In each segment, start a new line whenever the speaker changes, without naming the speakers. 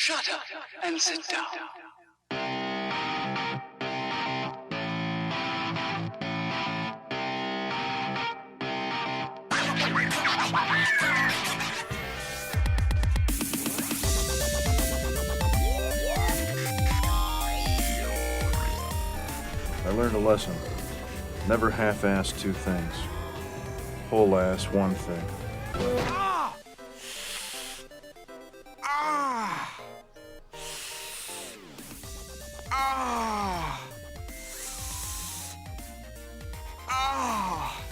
Shut up and sit down.
I learned a lesson. Never half-ass two things. Whole-ass one thing.
Ah! Ah! Ah! Ah!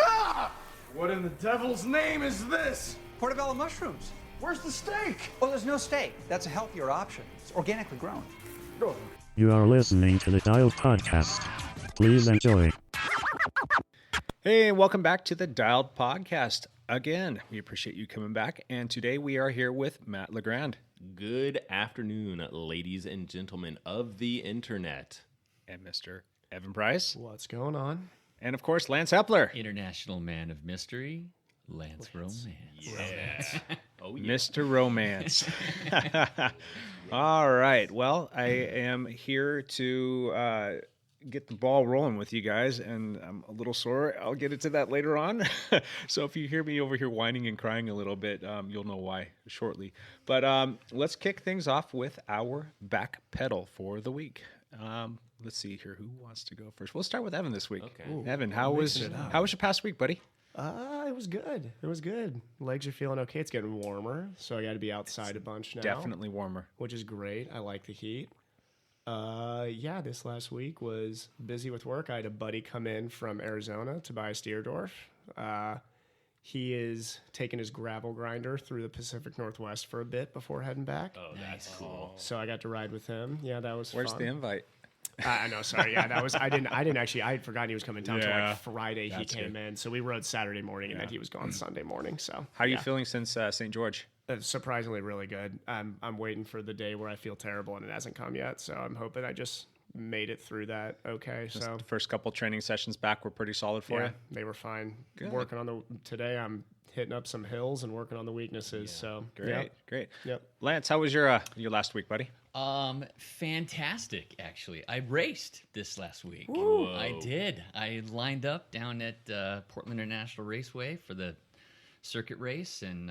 Ah! What in the devil's name is this?
Portobello mushrooms.
Where's the steak?
Oh, there's no steak. That's a healthier option. It's organically grown.
Oh.
You are listening to the Dialed Podcast. Please enjoy.
Hey, and welcome back to the Dialed Podcast. Again, we appreciate you coming back, and today we are here with Matt LeGrand.
Good afternoon, ladies and gentlemen of the internet.
And Mr. Evan Price.
What's going on?
And, of course, Lance Hepler.
International Man of Mystery, Lance Romance.
Yeah. Oh, yeah.
Mr. Romance. All right. Well, I am here to get the ball rolling with you guys, and I'm a little sore. I'll get into that later on. So if you hear me over here whining and crying a little bit, you'll know why shortly. But let's kick things off with our backpedal for the week. Let's see here. Who wants to go first? We'll start with Evan this week.
Okay.
Ooh,
Evan, how was your past week, buddy?
It was good. It was good. Legs are feeling okay. It's getting warmer, so I got to be outside a bunch now.
Definitely warmer.
Which is great. I like the heat. Yeah, this last week was busy with work. I had a buddy come in from Arizona to buy a Steerdorf. He is taking his gravel grinder through the Pacific Northwest for a bit before heading back.
Oh, that's cool.
So I got to ride with him. Yeah, that was
Where's
fun.
the invite?
I know, sorry. Yeah, that was. I didn't actually. I had forgotten he was coming down till
Yeah,
like Friday. He
that's
came
good.
in, so we rode Saturday morning, and then he was gone Sunday morning. So
How are you
yeah.
feeling since St. George?
Surprisingly, really good. I'm waiting for the day where I feel terrible, and it hasn't come yet. So I'm hoping I just made it through that okay. So
The first couple training sessions back were pretty solid for
yeah,
you?
they were fine.
Good.
Working on today. I'm hitting up some hills and working on the weaknesses. So
Great,
yeah.
great.
Yep.
Lance, how was your last week, buddy?
Fantastic, actually. I raced this last week.
Whoa.
I did. I lined up down at Portland International Raceway for the circuit race, and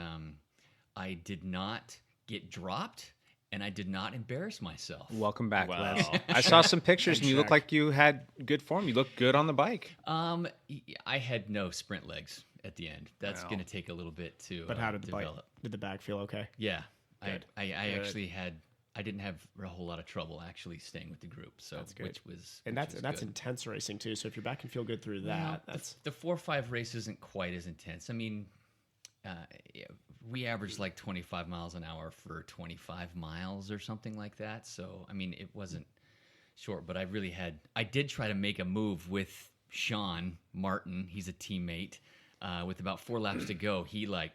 I did not get dropped, and I did not embarrass myself.
Welcome back,
Wow.
Lance. I saw some pictures, and you look
check.
like you had good form. You look good on the bike.
I had no sprint legs at the end. That's
Wow.
going to take a little bit to
But how did the bike?
develop.
Did the back feel okay?
Yeah,
Good.
I
Good.
actually I didn't have a whole lot of trouble actually staying with the group. So
good.
which was
And
which was
that's
good.
intense racing too. So if your back can feel good through that,
Well,
that's
the 4 or 5 race isn't quite as intense. I mean, yeah, we averaged like 25 miles an hour for 25 miles or something like that. So I mean, it wasn't short, but I did try to make a move with Sean Martin. He's a teammate. With about 4 laps to go, he like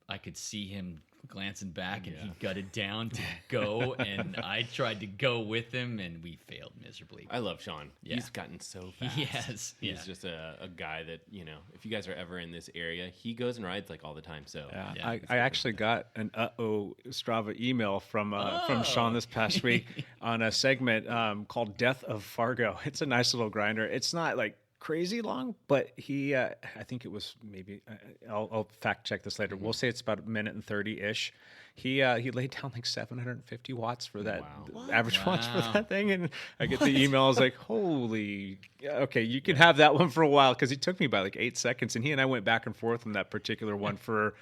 I could see him glancing back, and he gutted down to go, and I tried to go with him, and we failed miserably.
I love Sean.
Yeah.
He's gotten so fast.
He has,
He's
yeah.
just a guy that, if you guys are ever in this area, he goes and rides like all the time. So
Yeah,
I actually got an Strava email from Sean this past week on a segment called Death of Fargo. It's a nice little grinder. It's not like crazy long, but he I think it was maybe I'll fact check this later. We'll say it's about a minute and 30-ish. He laid down like 750 watts for that average watts for that thing, and I get the email. I was like, holy, okay, you can have that one for a while, because he took me by like 8 seconds, and he and I went back and forth on that particular one for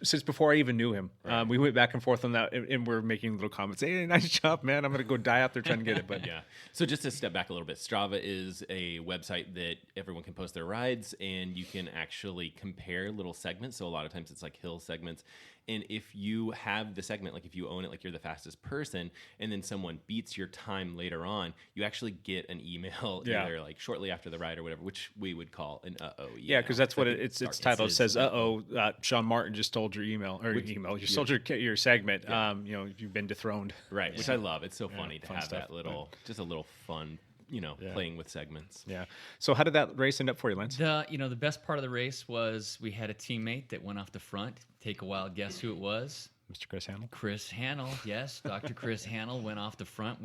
since before I even knew him. We went back and forth on that, and we're making little comments. Hey, nice job, man. I'm gonna go die out there trying to get it, but
yeah. So just to step back a little bit, Strava is a website that everyone can post their rides, and you can actually compare little segments. So a lot of times it's like hill segments. And if you have the segment, like if you own it, like you're the fastest person, and then someone beats your time later on, you actually get an email either like shortly after the ride or whatever, which we would call an
yeah, because that's what it's titled. It says, Sean Martin just stole your email, or you stole your segment.
Yeah.
You've been dethroned.
Right, which I love. It's so funny to
fun
have
stuff.
that little, just a little fun, playing with segments.
Yeah. So how did that race end up for you, Lance?
The best part of the race was we had a teammate that went off the front. Take a wild guess who it was.
Mr. Chris Hamill.
Chris Hannell, yes, Dr. Chris Hannell went off the front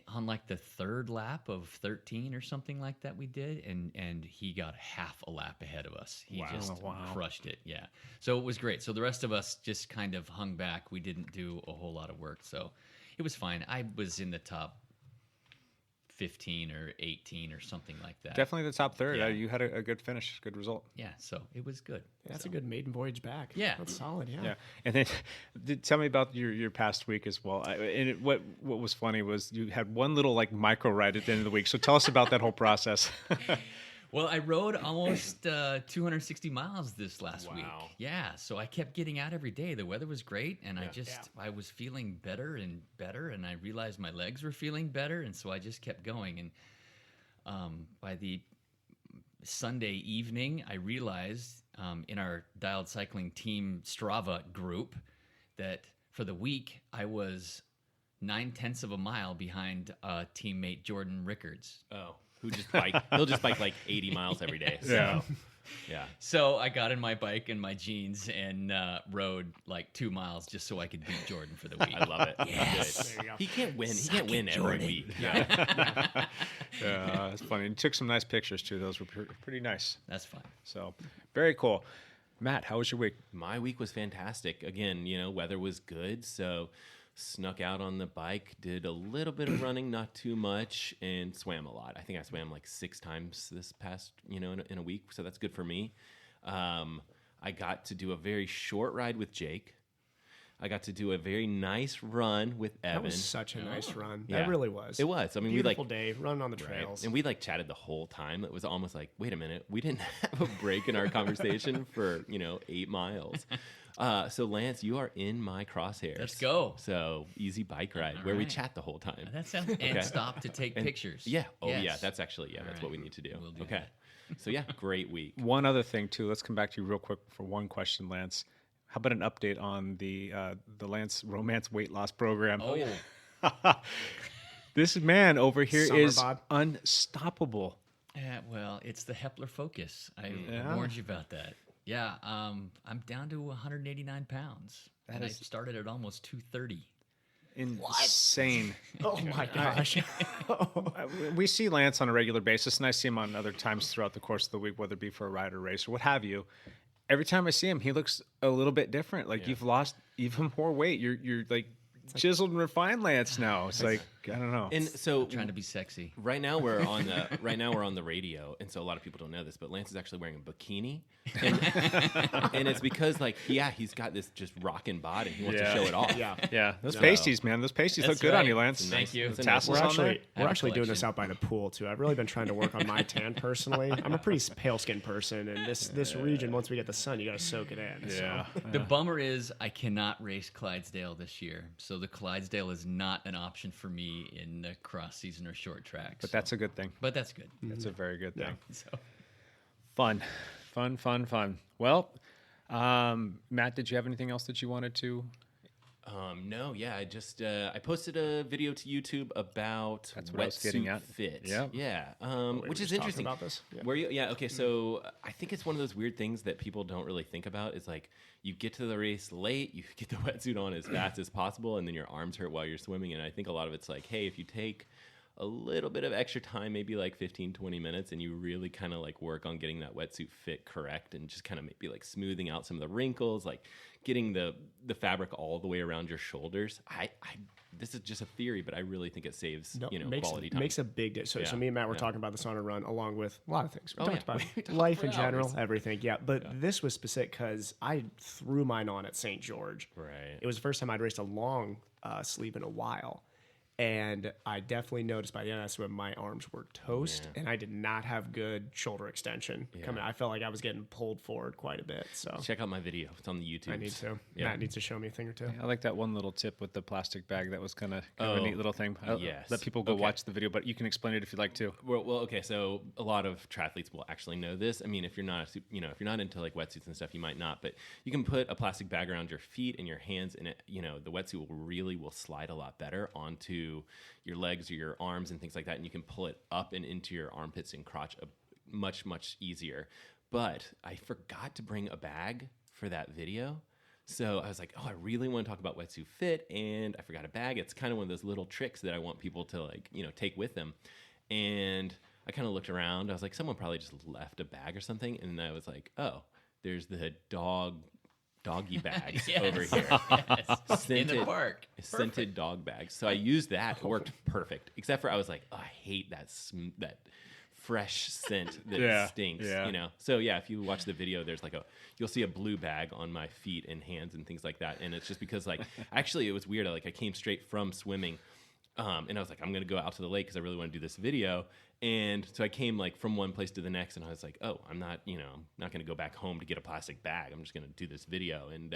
on like the third lap of 13 or something like that we did, and he got half a lap ahead of us. He just crushed it. Yeah, so it was great. So the rest of us just kind of hung back. We didn't do a whole lot of work, so it was fine. I was in the top 15 or 18 or something like that.
Definitely the top third.
Yeah.
You had a good finish, good result.
Yeah, so it was good.
Yeah, that's a good maiden voyage back.
Yeah.
That's solid,
Yeah, and then tell me about your past week as well. What was funny was you had one little like micro ride at the end of the week. So tell us about that whole process.
Well, I rode almost 260 miles this last week.
Wow.
Yeah, so I kept getting out every day. The weather was great, and I was feeling better, and I realized my legs were feeling better, and so I just kept going. And by the Sunday evening, I realized in our Dialed Cycling Team Strava group that for the week I was 0.9 of a mile behind teammate Jordan Rickards.
Oh, he'll just bike like 80 miles every day. So, yeah.
So I got in my bike and my jeans and rode like 2 miles just so I could beat Jordan for the week.
I love it.
Yes.
Good. He can't win. He can't win every week.
Yeah, it's funny. And you took some nice pictures too. Those were pretty nice.
That's fine.
So very cool. Matt, how was your week?
My week was fantastic. Again, weather was good, so snuck out on the bike, did a little bit of running, not too much, and swam a lot. I think I swam like 6 times this past, in a week, so that's good for me. I got to do a very short ride with Jake. I got to do a very nice run with Evan.
That was such a nice run.
Yeah.
That really was.
It was. I mean,
beautiful day, running on the trails.
And we chatted the whole time. It was almost like, wait a minute, we didn't have a break in our conversation for 8 miles. So Lance, you are in my crosshairs.
Let's go.
So easy bike ride where we chat the whole time.
That sounds and stop to take pictures.
Yeah. Oh
Yes.
yeah. That's actually that's
right.
what we need to do.
We'll do
okay.
that.
So yeah, great week.
One other thing too. Let's come back to you real quick for one question, Lance. How about an update on the Lance Romance weight loss program?
Oh,
This man over here
Summer
is
bod.
unstoppable.
well, it's the Hepler Focus. I
Yeah.
warned you about that. Yeah, I'm down to 189 pounds.
That
and I
is-
started at almost 230.
Insane.
Oh my gosh.
We see Lance on a regular basis, and I see him on other times throughout the course of the week, whether it be for a ride or race or what have you. Every time I see him, he looks a little bit different. Like you've lost even more weight. You're like chiseled and refined, Lance. Now it's like I don't know.
And so
Trying to be sexy.
right now we're on the radio, and so a lot of people don't know this, but Lance is actually wearing a bikini, and it's because he's got this just rockin' bod and he wants to show it off.
Yeah, those pasties, man. Those pasties look
That's
good on
right.
you, Lance.
Thank you.
It's a
Tassels
nice
on there.
I have
We're
a
actually doing this
collection.
out by the pool too. I've really been trying to work on my tan personally. I'm a pretty pale skinned person, and this region, once we get the sun, you got to soak it in.
Yeah.
The bummer is I cannot race Clydesdale this year, so the Clydesdale is not an option for me in the cross season or short tracks.
But that's a good thing.
but that's good.
That's a very good thing.
So
Fun. Well, Matt, did you have anything else that you wanted to?
No, yeah, I just I posted a video to YouTube about
That's what I was getting
wetsuit
at.
fit.
Yep.
Yeah,
were
which is
just talking
interesting.
about this? Yeah.
Where you? Yeah, okay. So I think it's one of those weird things that people don't really think about. Is like you get to the race late, you get the wetsuit on as fast as possible, and then your arms hurt while you're swimming. And I think a lot of it's like, hey, if you take a little bit of extra time, maybe like 15, 20 minutes, and you really kind of like work on getting that wetsuit fit correct and just kind of maybe like smoothing out some of the wrinkles, like getting the fabric all the way around your shoulders. I this is just a theory, but I really think it saves, quality time.
Makes a big difference. So
Yeah,
me and Matt were
yeah.
talking about this on a run, along with a lot of things. We
Oh,
talked
yeah.
about
We talked
life
for
in general,
hours.
everything. Yeah, but this was specific because I threw mine on at St. George.
Right.
It was the first time I'd raced a long sleeve in a while. And I definitely noticed by the end of that swim, my arms were toast, and I did not have good shoulder extension coming. I felt like I was getting pulled forward quite a bit. So
Check out my video. It's on the YouTube.
I need to.
Yeah.
Matt needs to show me a thing or two.
I like that one little tip with the plastic bag. That was kind of a neat little thing.
yes.
Let people go
Okay.
watch the video, but you can explain it if you'd like to.
Well, okay. So a lot of triathletes will actually know this. I mean, if you're not, if you're not into like wetsuits and stuff, you might not. But you can put a plastic bag around your feet and your hands, and it, the wetsuit will slide a lot better onto your legs or your arms and things like that, and you can pull it up and into your armpits and crotch much easier. But I forgot to bring a bag for that video. So I was like, oh, I really want to talk about wetsuit fit, and I forgot a bag. It's kind of one of those little tricks that I want people to like, take with them. And I kind of looked around. I was like, someone probably just left a bag or something. And I was like, oh, there's the doggy bags
Yes.
over here.
Yes. In the park.
Scented
Perfect.
dog bags. So I used that. It worked perfect. Except for I was like, oh, I hate that fresh scent that stinks. So yeah, if you watch the video, there's like you'll see a blue bag on my feet and hands and things like that. And it's just because like, actually it was weird. I came straight from swimming. And I was like, I'm going to go out to the lake because I really want to do this video. And so I came like from one place to the next, and I was like, oh, I'm not going to go back home to get a plastic bag. I'm just going to do this video, and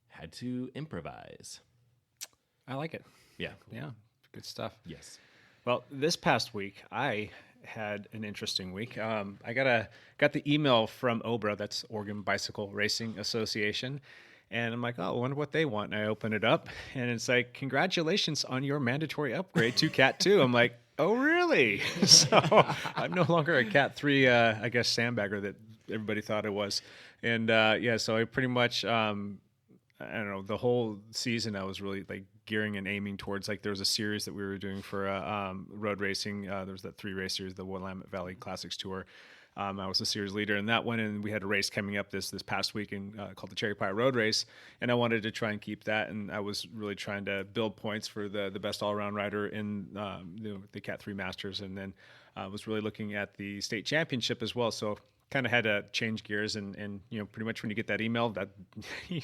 had to improvise.
I like it.
Yeah.
Yeah. Good stuff.
Yes.
Well, this past week, I had an interesting week. I got the email from OBRA, that's Oregon Bicycle Racing Association. And I'm like, oh, I wonder what they want. And I open it up, and it's like, congratulations on your mandatory upgrade to Cat 2. I'm like, oh, really? So I'm no longer a Cat 3, I guess, sandbagger that everybody thought I was. And so I pretty much, I don't know, the whole season I was really like gearing and aiming towards, like there was a series that we were doing for road racing. There was that 3-race series, the Willamette Valley Classics Tour. I was a series leader in that one, and we had a race coming up this past weekend called the Cherry Pie Road Race, and I wanted to try and keep that, and I was really trying to build points for the best all-around rider in the Cat 3 Masters, and then I was really looking at the state championship as well, so kind of had to change gears, and pretty much when you get that email, that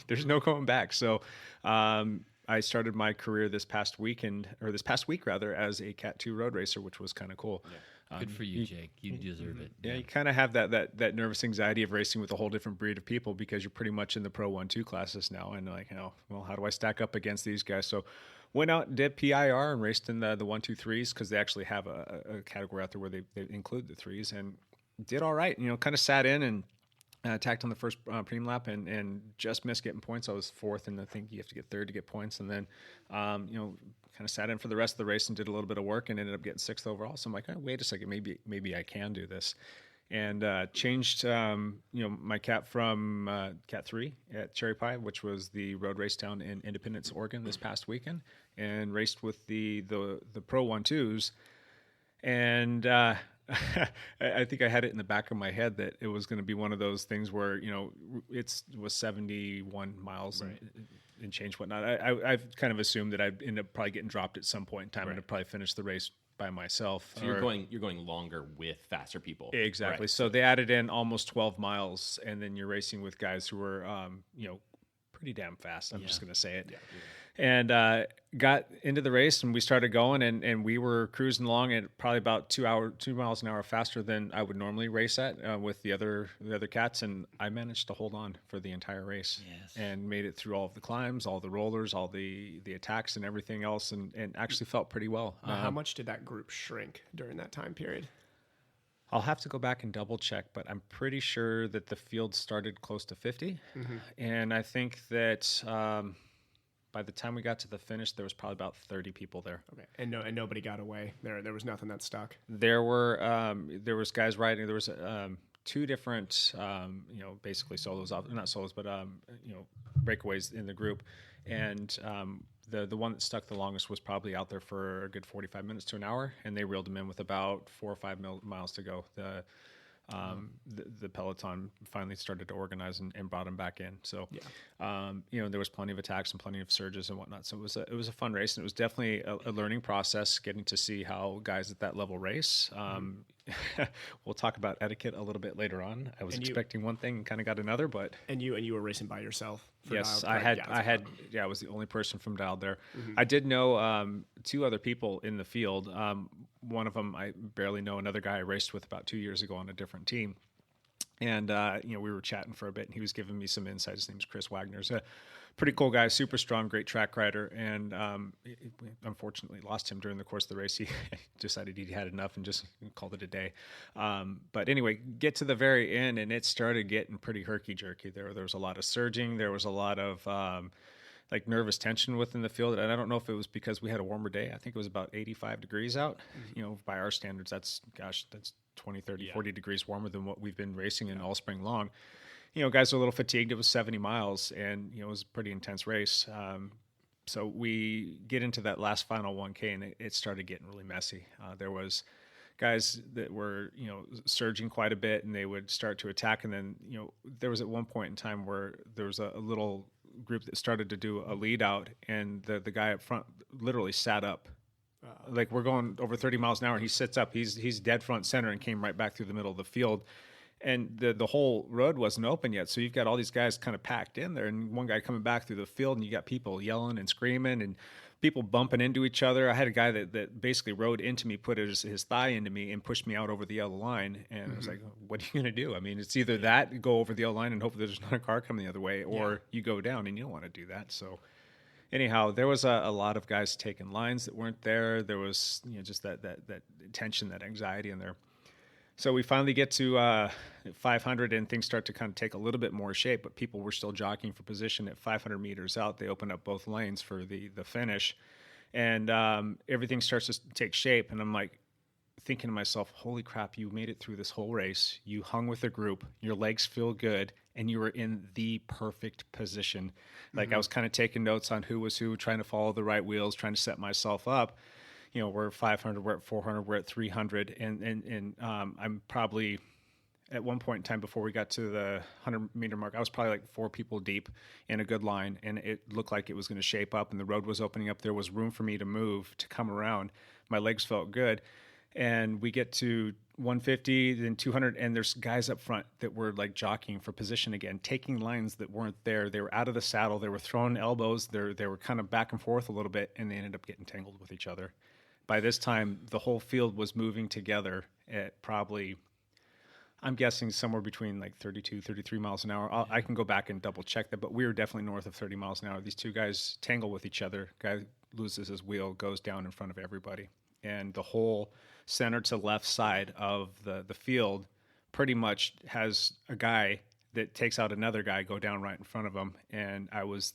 there's no going back. So I started my career this past week as a Cat 2 road racer, which was kind of cool. Yeah.
Good for you, Jake. You deserve it.
Yeah, you kind of have that nervous anxiety of racing with a whole different breed of people because you're pretty much in the Pro 1-2 classes now. And like, well, how do I stack up against these guys? So went out and did PIR and raced in the 1-2-3s because they actually have a category out there where they include the 3s, and did all right. Kind of sat in and attacked on the first preem lap and just missed getting points. I was fourth, and I think you have to get third to get points. And then, kind of sat in for the rest of the race and did a little bit of work and ended up getting sixth overall. So I'm like, oh, wait a second, maybe I can do this. And changed, my Cat from Cat 3 at Cherry Pie, which was the road race down in Independence, Oregon this past weekend, and raced with the Pro 1-2s. And I think I had it in the back of my head that it was going to be one of those things where, it was 71 miles and change whatnot. I've kind of assumed that I'd end up probably getting dropped at some point in time and I'd probably finish the race by myself.
So you're going longer with faster people.
Exactly.
Right.
So they added in almost 12 miles, and then you're racing with guys who were, pretty damn fast. I'm just going to say it. Yeah. And got into the race, and we started going, and we were cruising along at probably about 2 miles an hour faster than I would normally race at with the other cats, and I managed to hold on for the entire race.
Yes.
And made it through all of the climbs, all the rollers, all the attacks, and everything else, and actually felt pretty well.
Now, how much did that group shrink during that time period?
I'll have to go back and double check, but I'm pretty sure that the field started close to 50, and I think that. By the time we got to the finish, there was probably about 30 people there.
Okay, and nobody got away. There was nothing that stuck.
There was guys riding. There was two different, basically solos, not solos, but breakaways in the group, and the one that stuck the longest was probably out there for a good 45 minutes to an hour, and they reeled him in with about 4 or 5 miles to go. The peloton finally started to organize and brought him back in. So, there was plenty of attacks and plenty of surges and whatnot. So it was a fun race, and it was definitely a learning process getting to see how guys at that level race. We'll talk about etiquette a little bit later on. I was expecting one thing and kind of got another, but
you were racing by yourself.
Yes, I was the only person from Dialed there. I did know 2 other people in the field. One of them I barely know. Another guy I raced with about 2 years ago on a different team. And, we were chatting for a bit, and he was giving me some insight. His name's Chris Wagner. He's a pretty cool guy, super strong, great track rider. And we unfortunately lost him during the course of the race. He decided he had enough and just called it a day. But anyway, get to the very end, and it started getting pretty herky-jerky. There was a lot of surging. There was a lot of nervous tension within the field. And I don't know if it was because we had a warmer day. I think it was about 85 degrees out. By our standards, that's 20, 30, 40 degrees warmer than what we've been racing in all spring long. guys were a little fatigued. It was 70 miles, and it was a pretty intense race. So we get into that last final 1K, and it started getting really messy. There was guys that were, surging quite a bit, and they would start to attack. And then, there was at one point in time where there was a little group that started to do a lead out, and the guy up front literally sat up. Like, we're going over 30 miles an hour, and he sits up. He's dead front center and came right back through the middle of the field. And the whole road wasn't open yet. So you've got all these guys kind of packed in there, and one guy coming back through the field, and you got people yelling and screaming and people bumping into each other. I had a guy that basically rode into me, put his thigh into me, and pushed me out over the yellow line. And I was like, what are you going to do? I mean, it's either that, go over the yellow line and hope there's not a car coming the other way, or you go down, and you don't want to do that. So anyhow, there was a lot of guys taking lines that weren't there. There was, just that tension, that anxiety in there. So we finally get to 500, and things start to kind of take a little bit more shape, but people were still jockeying for position at 500 meters out. They open up both lanes for the finish, and everything starts to take shape. And I'm like thinking to myself, holy crap, you made it through this whole race. You hung with the group. Your legs feel good, and you were in the perfect position. Like, I was kind of taking notes on who was who, trying to follow the right wheels, trying to set myself up. We're at 500, we're at 400, we're at 300. And I'm probably at one point in time before we got to the 100-meter mark, I was probably like 4 people deep in a good line. And it looked like it was going to shape up, and the road was opening up. There was room for me to move, to come around. My legs felt good. And we get to 150, then 200, and there's guys up front that were like jockeying for position again, taking lines that weren't there. They were out of the saddle. They were throwing elbows. They were kind of back and forth a little bit, and they ended up getting tangled with each other. By this time, the whole field was moving together at probably, I'm guessing, somewhere between like 32, 33 miles an hour. I can go back and double check that, but we were definitely north of 30 miles an hour. These two guys tangle with each other. Guy loses his wheel, goes down in front of everybody. And the whole center to left side of the field pretty much has a guy that takes out another guy, go down right in front of him. And I was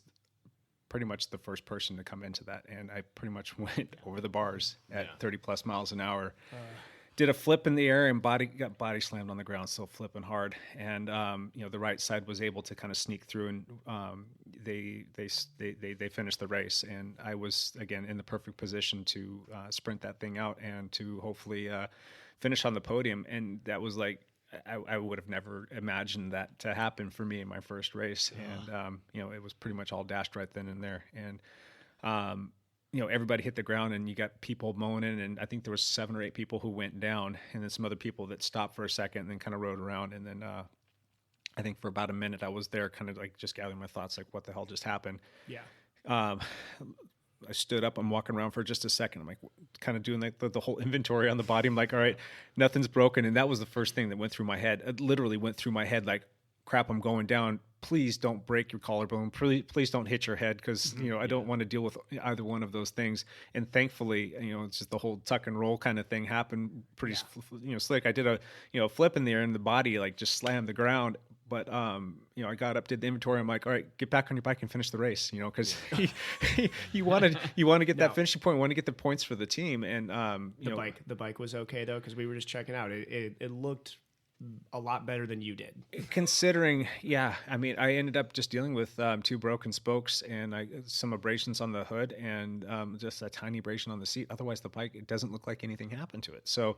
pretty much the first person to come into that, and I pretty much went over the bars at 30 plus miles an hour. Did a flip in the air and got body slammed on the ground, still flipping hard. And the right side was able to kind of sneak through, and they finished the race. And I was again in the perfect position to sprint that thing out and to hopefully finish on the podium. And that was like, I would have never imagined that to happen for me in my first race. And, it was pretty much all dashed right then and there. And, everybody hit the ground, and you got people moaning. And I think there was 7 or 8 people who went down, and then some other people that stopped for a second and then kind of rode around. And then, I think for about a minute I was there kind of like just gathering my thoughts, like what the hell just happened? Yeah. I stood up. I'm walking around for just a second. I'm like, kind of doing like the whole inventory on the body. I'm like, all right, nothing's broken. And that was the first thing that went through my head. It literally went through my head like, crap, I'm going down. Please don't break your collarbone. Please don't hit your head, because, I don't want to deal with either one of those things. And thankfully, it's just the whole tuck and roll kind of thing happened pretty, slick. I did a, flip in the air, and the body like just slammed the ground. But, I got up, did the inventory. I'm like, all right, get back on your bike and finish the race, because you want to get that finishing point, want to get the points for the team. And,
the bike was okay though, because we were just checking out. It looked a lot better than you did.
Considering, I mean, I ended up just dealing with 2 broken spokes and some abrasions on the hood, and just a tiny abrasion on the seat. Otherwise, the bike, it doesn't look like anything happened to it. So,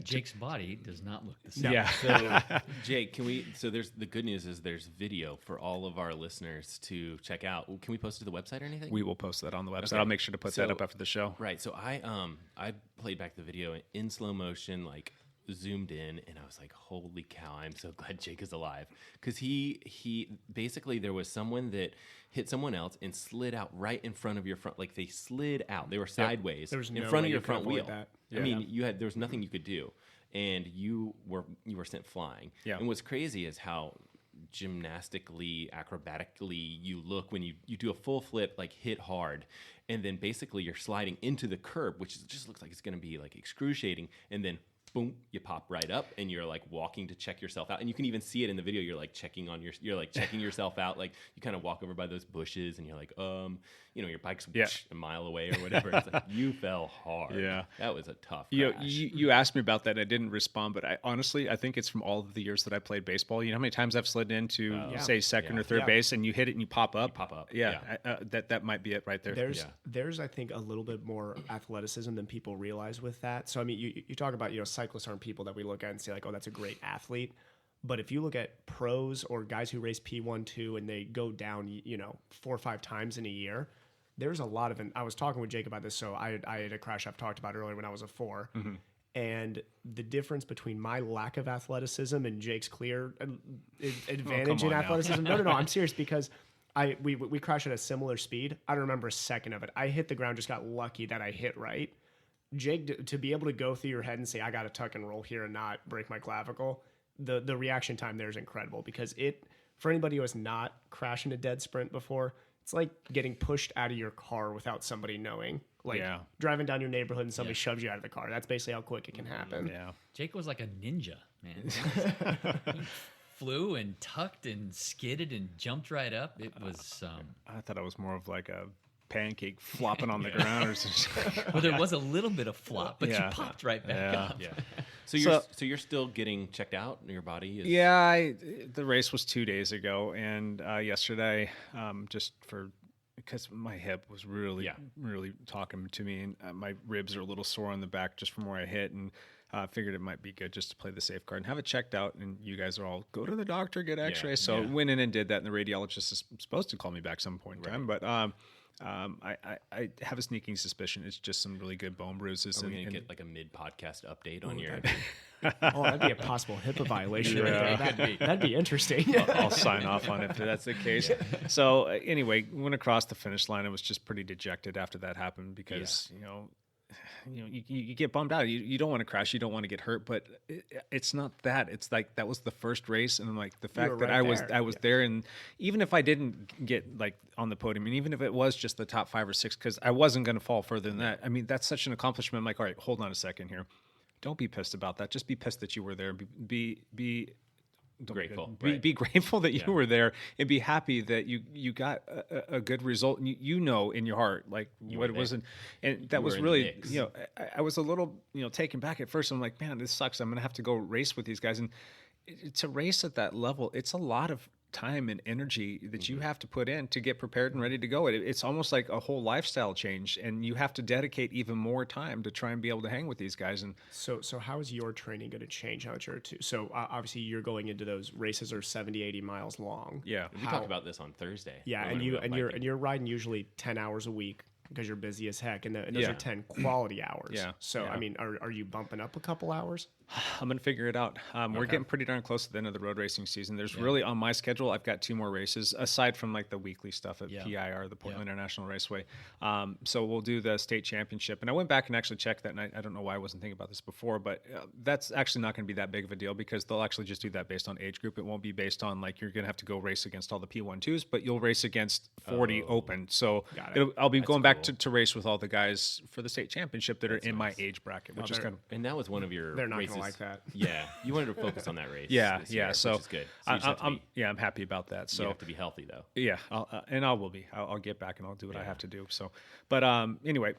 Jake's body does not look the same.
Yeah.
So, Jake, there's the good news is there's video for all of our listeners to check out. Can we post it to the website or anything?
We will post that on the website.
Okay.
I'll make sure to put that up after the show.
Right. So I played back the video in slow motion, like zoomed in, and I was like, holy cow, I'm so glad Jake is alive. Because he basically, there was someone that hit someone else and slid out right in front of your front, like they slid out, they were sideways in front of your front wheel. I mean, there was nothing you could do, and you were sent flying. And what's crazy is how gymnastically, acrobatically you look when you do a full flip, like hit hard, and then basically you're sliding into the curb, which just looks like it's going to be like excruciating, and then boom, you pop right up, and you're like walking to check yourself out. And you can even see it in the video. You're like checking yourself out. Like you kind of walk over by those bushes, and you're like, your bike's a mile away or whatever. It's like you fell hard.
Yeah,
that was a tough
crash.
crash.
You asked me about that, and I didn't respond, but I honestly think it's from all of the years that I played baseball. You know how many times I've slid into say second or third base, and you hit it and you pop up. That might be it right there.
There's I think a little bit more athleticism than people realize with that. So I mean, you talk about cyclists aren't people that we look at and say like, oh, that's a great athlete. But if you look at pros or guys who race P1, 2, and they go down 4 or 5 times in a year, there's a lot of. And I was talking with Jake about this. So I had a crash I've talked about earlier when I was a 4. Mm-hmm. And the difference between my lack of athleticism and Jake's clear advantage in athleticism. No, I'm serious because we crashed at a similar speed. I don't remember a second of it. I hit the ground, just got lucky that I hit right. Jake, to be able to go through your head and say, I got to tuck and roll here and not break my clavicle, the reaction time there is incredible because for anybody who has not crashed in a dead sprint before, it's like getting pushed out of your car without somebody knowing. Like driving down your neighborhood and somebody shoves you out of the car. That's basically how quick it can happen.
Yeah.
Jake was like a ninja, man. He flew and tucked and skidded and jumped right up. It was...
I thought I was more of like a pancake flopping on the ground or something.
Well, there was a little bit of flop, but you popped right back up.
Yeah. So you're still getting checked out? Your body is...
the race was 2 days ago, and yesterday, because my hip was really talking to me, and my ribs are a little sore on the back just from where I hit, and I figured it might be good just to play the safeguard and have it checked out. And you guys are all, go to the doctor, get x-rays. So went in and did that, and the radiologist is supposed to call me back some point in time, but I have a sneaking suspicion it's just some really good bone bruises.
Are we going to get like a mid-podcast update on your...
that'd be a possible HIPAA violation. That'd be interesting.
I'll sign off on it if that's the case. So anyway, went across the finish line. I was just pretty dejected after that happened because, you get bummed out. You don't want to crash. You don't want to get hurt, but it's not that. It's like that was the first race, and I'm like the fact that I was there, and even if I didn't get like on the podium, and even if it was just the top 5 or 6, because I wasn't going to fall further than that. I mean, that's such an accomplishment. I'm like, all right, hold on a second here. Don't be pissed about that. Just be pissed that you were there. Be
grateful.
Be grateful that you were there, and be happy that you got a good result. And you know in your heart like what it wasn't, and that was really I was a little taken back at first. I'm like, man, this sucks. I'm gonna have to go race with these guys, and to race at that level, it's a lot of time and energy that you have to put in to get prepared and ready to go. It's almost like a whole lifestyle change, and you have to dedicate even more time to try and be able to hang with these guys. And
so how is your training going to change? So obviously you're going into those races are 70, 80 miles long.
Yeah.
We talked about this on Thursday.
Yeah. And you're riding usually 10 hours a week because you're busy as heck, and those are 10 quality hours.
Yeah.
So I mean, are you bumping up a couple hours?
I'm going to figure it out. We're getting pretty darn close to the end of the road racing season. There's really on my schedule, I've got 2 more races aside from like the weekly stuff at PIR, the Portland International Raceway. So we'll do the state championship. And I went back and actually checked that, and I don't know why I wasn't thinking about this before, but that's actually not going to be that big of a deal because they'll actually just do that based on age group. It won't be based on like you're going to have to go race against all the P1-2s, but you'll race against 40 open. So I'll be going back to race with all the guys for the state championship that are in my age bracket, which is kind of...
And that was one of your
They're not
races.
going to like that.
Yeah, you wanted to focus on that race.
Yeah.
So which is good. So
I'm happy about that. So
you have to be healthy though.
Yeah, I will be. I'll get back and I'll do what I have to do. So, but anyway,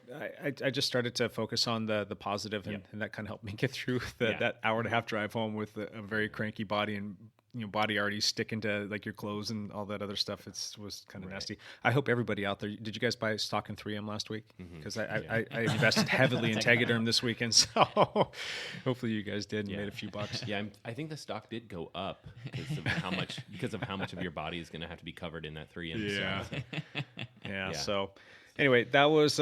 I just started to focus on the positive, and that kind of helped me get through that hour and a half drive home with a very cranky body and body already sticking to like your clothes and all that other stuff. It was kind of nasty. I hope everybody out there. Did you guys buy stock in 3M last week? Because I invested heavily in Tegaderm this weekend, so hopefully you guys did and made a few bucks.
Yeah, I think the stock did go up because of how much of your body is going to have to be covered in that 3M.
Yeah. So anyway, that was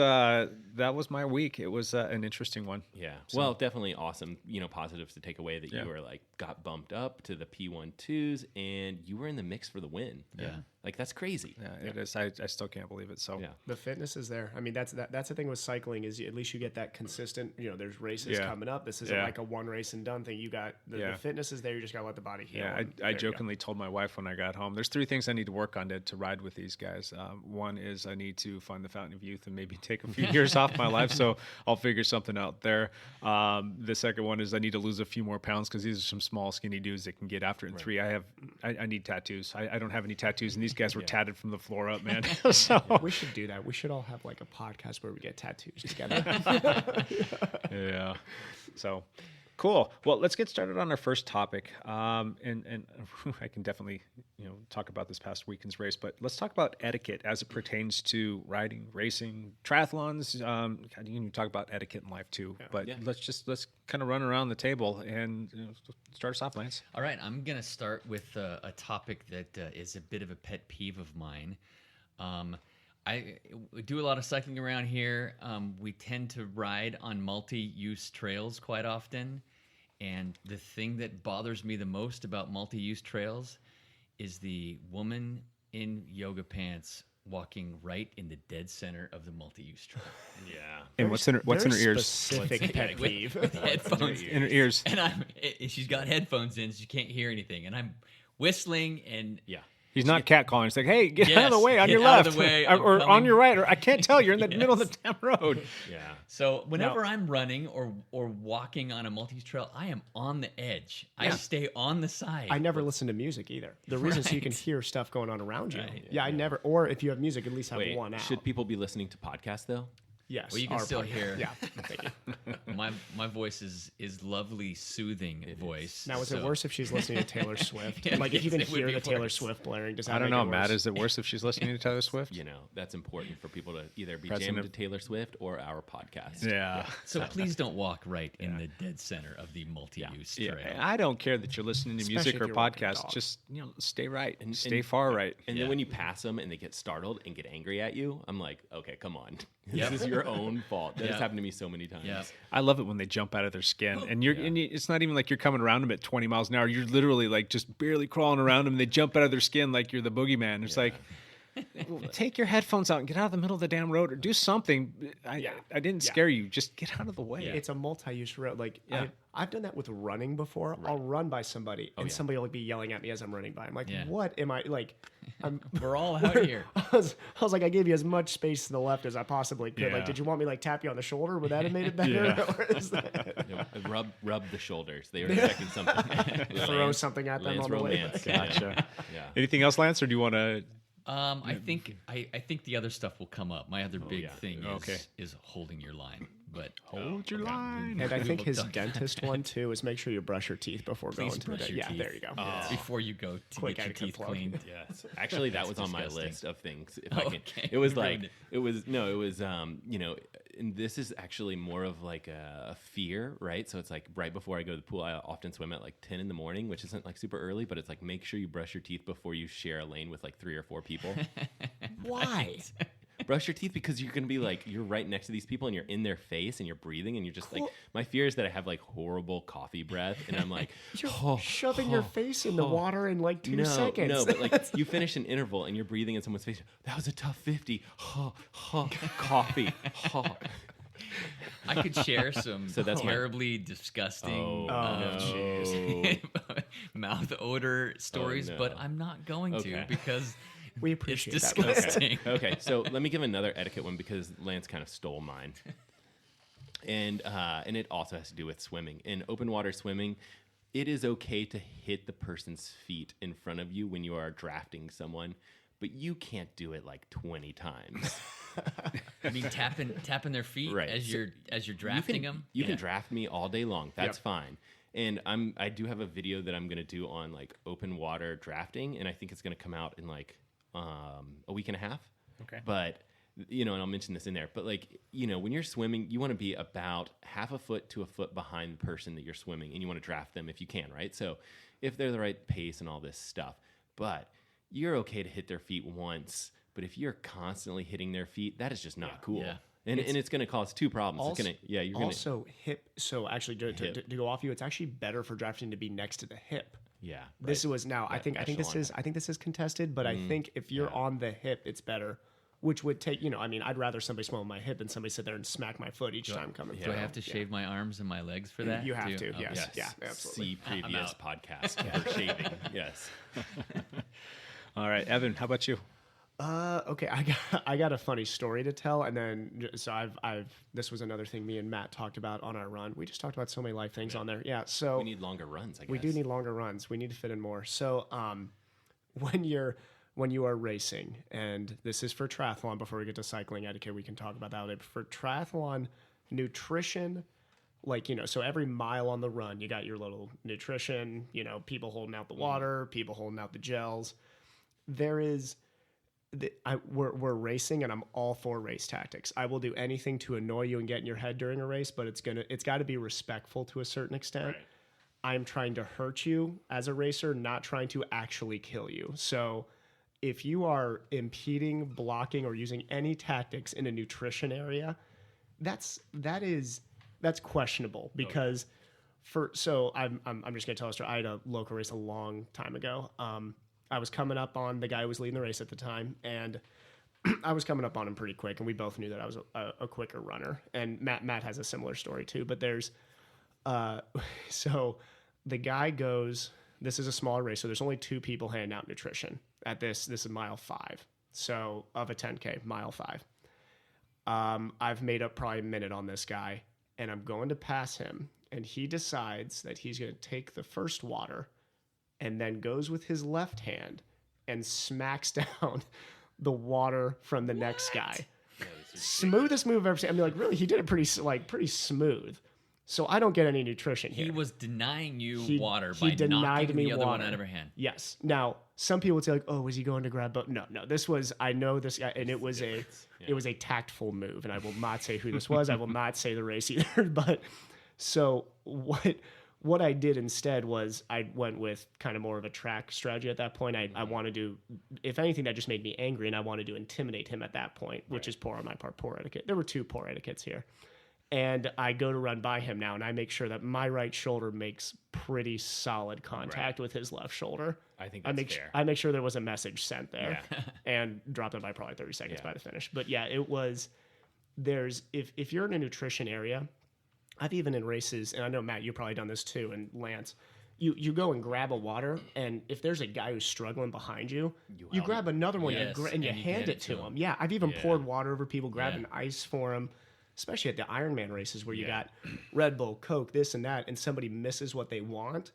my week. It was an interesting one.
Yeah. So. Well, definitely awesome. Positives to take away that you were like got bumped up to the P1-2s and you were in the mix for the win.
Yeah.
Like that's crazy.
Yeah, it is. I still can't believe it. So
Yeah.
The fitness is there. I mean, that's the thing with cycling is at least you get that consistent. There's races
Yeah.
coming up. This isn't like a one race and done thing. You got the fitness is there. You just gotta let the body heal.
Yeah, I jokingly told my wife when I got home, there's 3 things I need to work on to ride with these guys. One is I need to find the fountain of youth and maybe take a few years off my life, so I'll figure something out there. The second one is I need to lose a few more pounds because these are some small, skinny dudes that can get after it. And 3, I need tattoos. I don't have any tattoos, and these guys were tatted from the floor up, man. So
We should do that. We should all have like a podcast where we get tattoos together.
yeah. So cool. Well, let's get started on our first topic. And I can definitely, talk about this past weekend's race, but let's talk about etiquette as it pertains to riding, racing, triathlons. You can talk about etiquette in life too, but let's kind of run around the table and start us off, Lance.
All right, I'm going to start with a topic that is a bit of a pet peeve of mine. I do a lot of cycling around here. We tend to ride on multi-use trails quite often. And the thing that bothers me the most about multi-use trails is the woman in yoga pants walking right in the dead center of the multi-use trail.
Yeah.
And what's in her ears?
Specific pet peeve.
With headphones
In her ears.
And she's got headphones in, so she can't hear anything. And I'm whistling and
He's not catcalling. It's like, hey, get out of the
Yes,
way on
get
your
out
left,
of the way,
or
I'm
on
coming.
your right, or I can't tell. You're in the middle of the damn road.
Yeah.
So whenever I'm running or walking on a multi-use trail, I am on the edge. I stay on the side.
I never listen to music either. The reason so you can
Right.
hear stuff going on around you.
Right.
Yeah, I never. Or if you have music, at least have
Wait,
one out.
should people be listening to podcasts though?
Yes.
Well, you can
our
still
podcast.
hear.
Yeah. Thank you.
My voice is lovely, soothing voice.
Now, is it
so-
worse if she's listening to Taylor Swift?
Yeah,
like, if you can
it would
hear
be
the Taylor
worse.
Swift blaring, does that
I don't
make
know,
it
Matt.
worse?
Is it worse if she's listening to Taylor Swift?
That's important for people to either be
President
jamming
of-
to Taylor Swift or our podcast.
Yeah.
So please don't walk right in the dead center of the multi-use trail.
Yeah, I don't care that you're listening to music
Especially
or
if you're walking a
podcasts.
dog.
Just stay right and stay
and-
far right.
And then when you pass them and they get startled and get angry at you, I'm like, okay, come on. This is your own fault. That has
Yep.
happened to me so many times.
Yep.
I love it when they jump out of their skin, and it's not even like you're coming around them at 20 miles an hour. You're literally like just barely crawling around them, and they jump out of their skin like you're the boogeyman. It's like, well, take your headphones out and get out of the middle of the damn road, or do something. I didn't scare you. Just get out of the way.
It's a multi-use road. Like, I've done that with running before. I'll run by somebody, and somebody will be yelling at me as I'm running by. I'm like,
Yeah.
what am I like?
We're all out here.
I was like, I gave you as much space to the left as I possibly could.
Yeah.
Like, did you want me like tap you on the shoulder? Would that have made it better? Or is that
Rub the shoulders. They were expecting something.
throw something at them
Lance
on the way?
romance.
Gotcha.
Yeah.
Anything else, Lance, or do you want to?
I think the other stuff will come up. My other big thing is
Okay.
is holding your line. But
Hold your line.
And I think
will
his
talk about
dentist one too is make sure you brush your teeth before
Please
going to
brush
the
your
Yeah,
teeth.
there you go.
before you go to
Quick
get your
etiquette
teeth
plug.
cleaned.
Yes. Actually, that was on my
disgusting.
list of things. If I can,
Okay,
it was
you
like
ruined
and this is actually more of like a fear, right? So it's like right before I go to the pool, I often swim at like 10 in the morning, which isn't like super early, but it's like make sure you brush your teeth before you share a lane with like 3 or 4 people.
Why?
Brush your teeth because you're gonna be like you're right next to these people and you're in their face and you're breathing and you're just like my fear is that I have like horrible coffee breath and I'm like
You're shoving your face in the water in like 2 seconds.
No, but like you finish an interval and you're breathing in someone's face. That was a tough 50. Coffee.
I could share some
that's my-
terribly disgusting
jeez.
mouth odor stories,
no.
but I'm not going
Okay.
to because
We
it's
appreciate that.
disgusting.
Okay, so let me give another etiquette one because Lance kind of stole mine. And it also has to do with swimming. In open water swimming, it is okay to hit the person's feet in front of you when you are drafting someone, but you can't do it like 20 times.
I mean, tapping their feet
Right.
as
So
you're drafting them.
You can draft me all day long. That's fine. And I do have a video that I'm gonna do on like open water drafting, and I think it's gonna come out in like a week and a half.
Okay.
But and I'll mention this in there. But like when you're swimming, you want to be about half a foot to a foot behind the person that you're swimming, and you want to draft them if you can, right? So if they're the right pace and all this stuff, but you're okay to hit their feet once. But if you're constantly hitting their feet, that is just not cool.
Yeah.
And it's going to cause 2 problems.
Also,
It's gonna,
also hip. So actually, to go off you, it's actually better for drafting to be next to the hip.
Yeah.
This
right.
was now. I think this is contested, but I
Mm,
think if you're on the hip, it's better. Which would take, I mean, I'd rather somebody smell my hip than somebody sit there and smack my foot each time coming
Do
through.
I have to shave my arms and my legs for that?
You have
too?
to,
Okay.
yes. Yeah, absolutely.
See previous podcast for shaving. Yes.
All right, Evan, how about you?
Okay, I got a funny story to tell, and then this was another thing me and Matt talked about on our run. We just talked about so many life things on there. Yeah, so
We need longer runs, I guess.
we do need longer runs. We need to fit in more. So, when you are racing, and this is for triathlon. Before we get to cycling etiquette, we can talk about that. For triathlon, nutrition, so every mile on the run, you got your little nutrition. People holding out the water, people holding out the gels. There is. We're racing, and I'm all for race tactics. I will do anything to annoy you and get in your head during a race, but it's got to be respectful to a certain extent.
Right.
I'm trying to hurt you as a racer, not trying to actually kill you. So if you are impeding, blocking, or using any tactics in a nutrition area, that's questionable because I'm just gonna tell a story. I had a local race a long time ago. I was coming up on the guy who was leading the race at the time, and I was coming up on him pretty quick, and we both knew that I was a quicker runner. And Matt has a similar story too, but there's so the guy goes, this is a smaller race, so there's only 2 people handing out nutrition at this is mile 5. So of a 10K, mile 5. I've made up probably a minute on this guy, and I'm going to pass him, and he decides that he's going to take the first water and then goes with his left hand and smacks down the water from the next guy. Smoothest move I've ever seen. I mean, really, he did it pretty smooth. So I don't get any nutrition here.
He was denying you water
he
by
denied
knocking
me
the other
water.
one out of her hand.
Yes. Now, some people would say oh, was he going to grab both? No. This was, I know this guy, and it was a tactful move, and I will not say who this was. I will not say the race either. But so what I did instead was I went with kind of more of a track strategy at that point. I wanted to, if anything, that just made me angry, and I wanted to intimidate him at that point, which is poor on my part, poor etiquette. There were 2 poor etiquettes here. And I go to run by him now, and I make sure that my right shoulder makes pretty solid contact with his left shoulder.
I think that's fair.
I make sure there was a message sent there and dropped it by probably 30 seconds by the finish. But yeah, it was, if you're in a nutrition area, I've even in races, and I know, Matt, you've probably done this too, and Lance, you go and grab a water, and if there's a guy who's struggling behind you, you grab another one and you hand it to him. Yeah, I've even poured water over people, grabbing ice for them, especially at the Ironman races where you got Red Bull, Coke, this and that, and somebody misses what they want,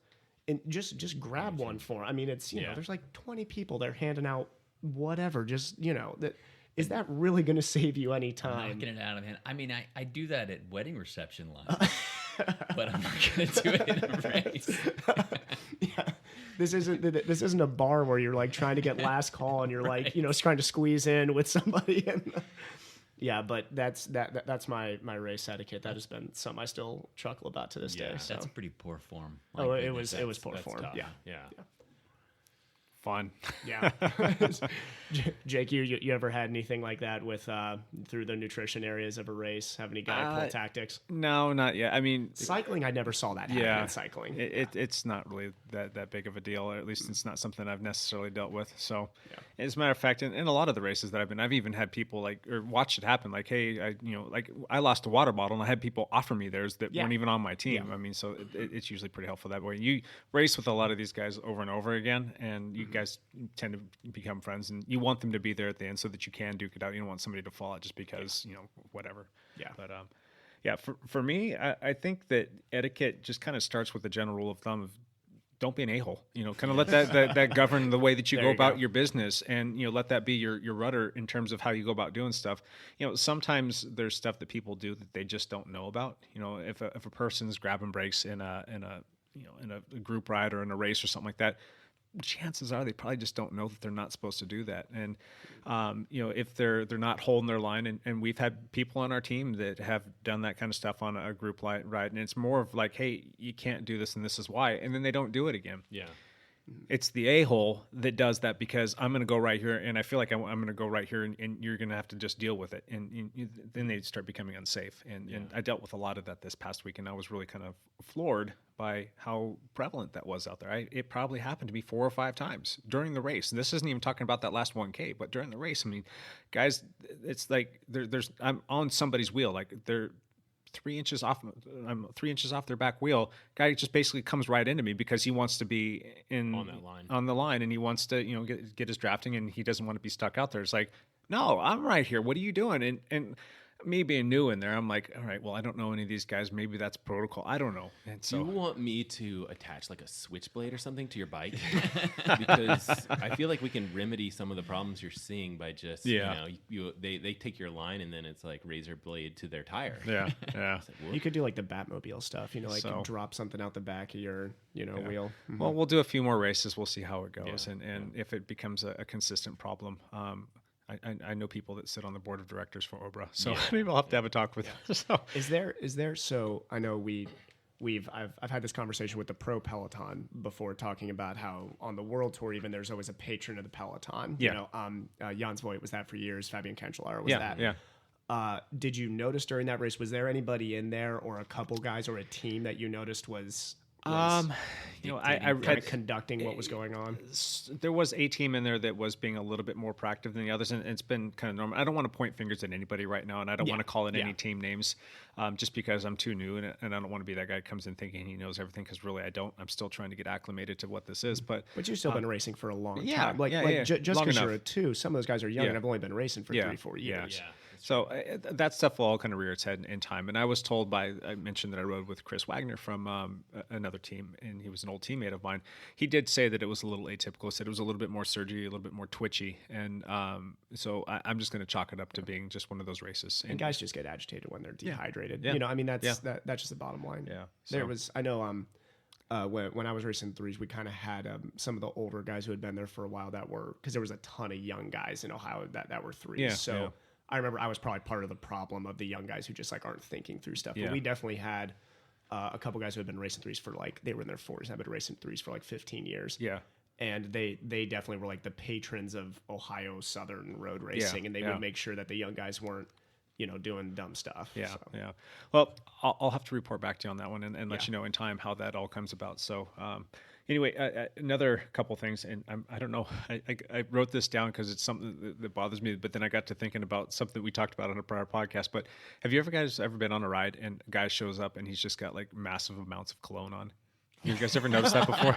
and just grab one for them. I mean, it's, there's like 20 people there handing out whatever, is that really going to save you any time?
Knocking it out of hand. I mean, I do that at wedding reception lines, but I'm not going to do it in a race.
This isn't a bar where you're like trying to get last call and you're like, trying to squeeze in with somebody. Yeah, but that's my race etiquette. That has been something I still chuckle about to this day. So.
That's a pretty poor form.
It was poor form.
Tough.
Yeah.
Fun.
Yeah. Jake, you ever had anything like that with through the nutrition areas of a race? Have any guy pull tactics?
No, not yet. I mean,
cycling, I never saw that happen in cycling.
It's not really that big of a deal, or at least it's not something I've necessarily dealt with. So, as a matter of fact, in a lot of the races that I've even had people watched it happen. Like, hey, I lost a water bottle, and I had people offer me theirs that weren't even on my team. Yeah. I mean, so it's usually pretty helpful that way. You race with a lot of these guys over and over again, and you guys tend to become friends, and you want them to be there at the end so that you can duke it out. You don't want somebody to fall out just because whatever. Yeah. But for me, I think that etiquette just kind of starts with the general rule of thumb of don't be an a-hole. Kind of let that govern the way that you go about your business, and let that be your rudder in terms of how you go about doing stuff. Sometimes there's stuff that people do that they just don't know about. If a person's grabbing brakes in a group ride or in a race or something like that, chances are they probably just don't know that they're not supposed to do that. And if they're not holding their line, and we've had people on our team that have done that kind of stuff on a group ride, and it's more of like, hey, you can't do this and this is why, and then they don't do it again. It's the a-hole that does that because I'm going to go right here, and I feel like I'm going to go right here, and you're going to have to just deal with it. And then they start becoming unsafe. And I dealt with a lot of that this past week, and I was really kind of floored by how prevalent that was out there. It probably happened to me 4 or 5 times during the race. And this isn't even talking about that last 1K, but during the race, I mean, guys, it's like I'm on somebody's wheel. Like they're 3 inches off. I'm 3 inches off their back wheel. Guy just basically comes right into me because he wants to be on the line, and he wants to get his drafting, and he doesn't want to be stuck out there. It's like, no, I'm right here. What are you doing? And me being new in there, I'm like, all right, well, I don't know any of these guys. Maybe that's protocol. I don't know. And so,
do you want me to attach like a switchblade or something to your bike? Because I feel like we can remedy some of the problems you're seeing by just, they take your line and then it's like razor blade to their tire.
Yeah, yeah.
Like, you could do like the Batmobile stuff, drop something out the back of your, wheel. Mm-hmm.
Well, we'll do a few more races. We'll see how it goes. And if it becomes a consistent problem, I know people that sit on the board of directors for Obra, so maybe I'll have to have a talk with them. So.
Is there? So I know I've had this conversation with the Pro Peloton before, talking about how on the World Tour even there's always a patron of the Peloton.
Yeah.
Jans Voigt was that for years. Fabian Cancellara was that.
Yeah.
Did you notice during that race, was there anybody in there or a couple guys or a team that you noticed was
I read
conducting what was going on?
There was a team in there that was being a little bit more proactive than the others, and it's been kind of normal. I don't want to point fingers at anybody right now, and I don't want to call it any team names, just because I'm too new, and I don't want to be that guy who comes in thinking he knows everything, because really I don't. I'm still trying to get acclimated to what this is. But
you've still been racing for a long
time.
Just because you're a 2, some of those guys are young and have only been racing for 3-4 years.
Yeah. So that stuff will all kind of rear its head in time. And I was told I mentioned that I rode with Chris Wagner from another team, and he was an old teammate of mine. He did say that it was a little atypical. He said it was a little bit more surgery, a little bit more twitchy. And so I'm just going to chalk it up to being just one of those races.
And guys just get agitated when they're dehydrated.
Yeah.
That's just the bottom line.
Yeah.
There was, I know, when I was racing threes, we kind of had some of the older guys who had been there for a while because there was a ton of young guys in Ohio that were threes.
Yeah,
so
yeah.
I remember I was probably part of the problem of the young guys who just aren't thinking through stuff. But we definitely had a couple guys who had been racing threes for they were in their 40s and had been racing threes for 15 years.
Yeah.
And they definitely were the patrons of Ohio Southern road racing, and they would make sure that the young guys weren't doing dumb stuff.
Yeah,
so.
yeah. Well, I'll have to report back to you on that one and let you know in time how that all comes about. So anyway, another couple things, and I don't know, I wrote this down because it's something that bothers me, but then I got to thinking about something we talked about on a prior podcast. But have you guys ever been on a ride and a guy shows up and he's just got massive amounts of cologne on? You guys ever noticed that before?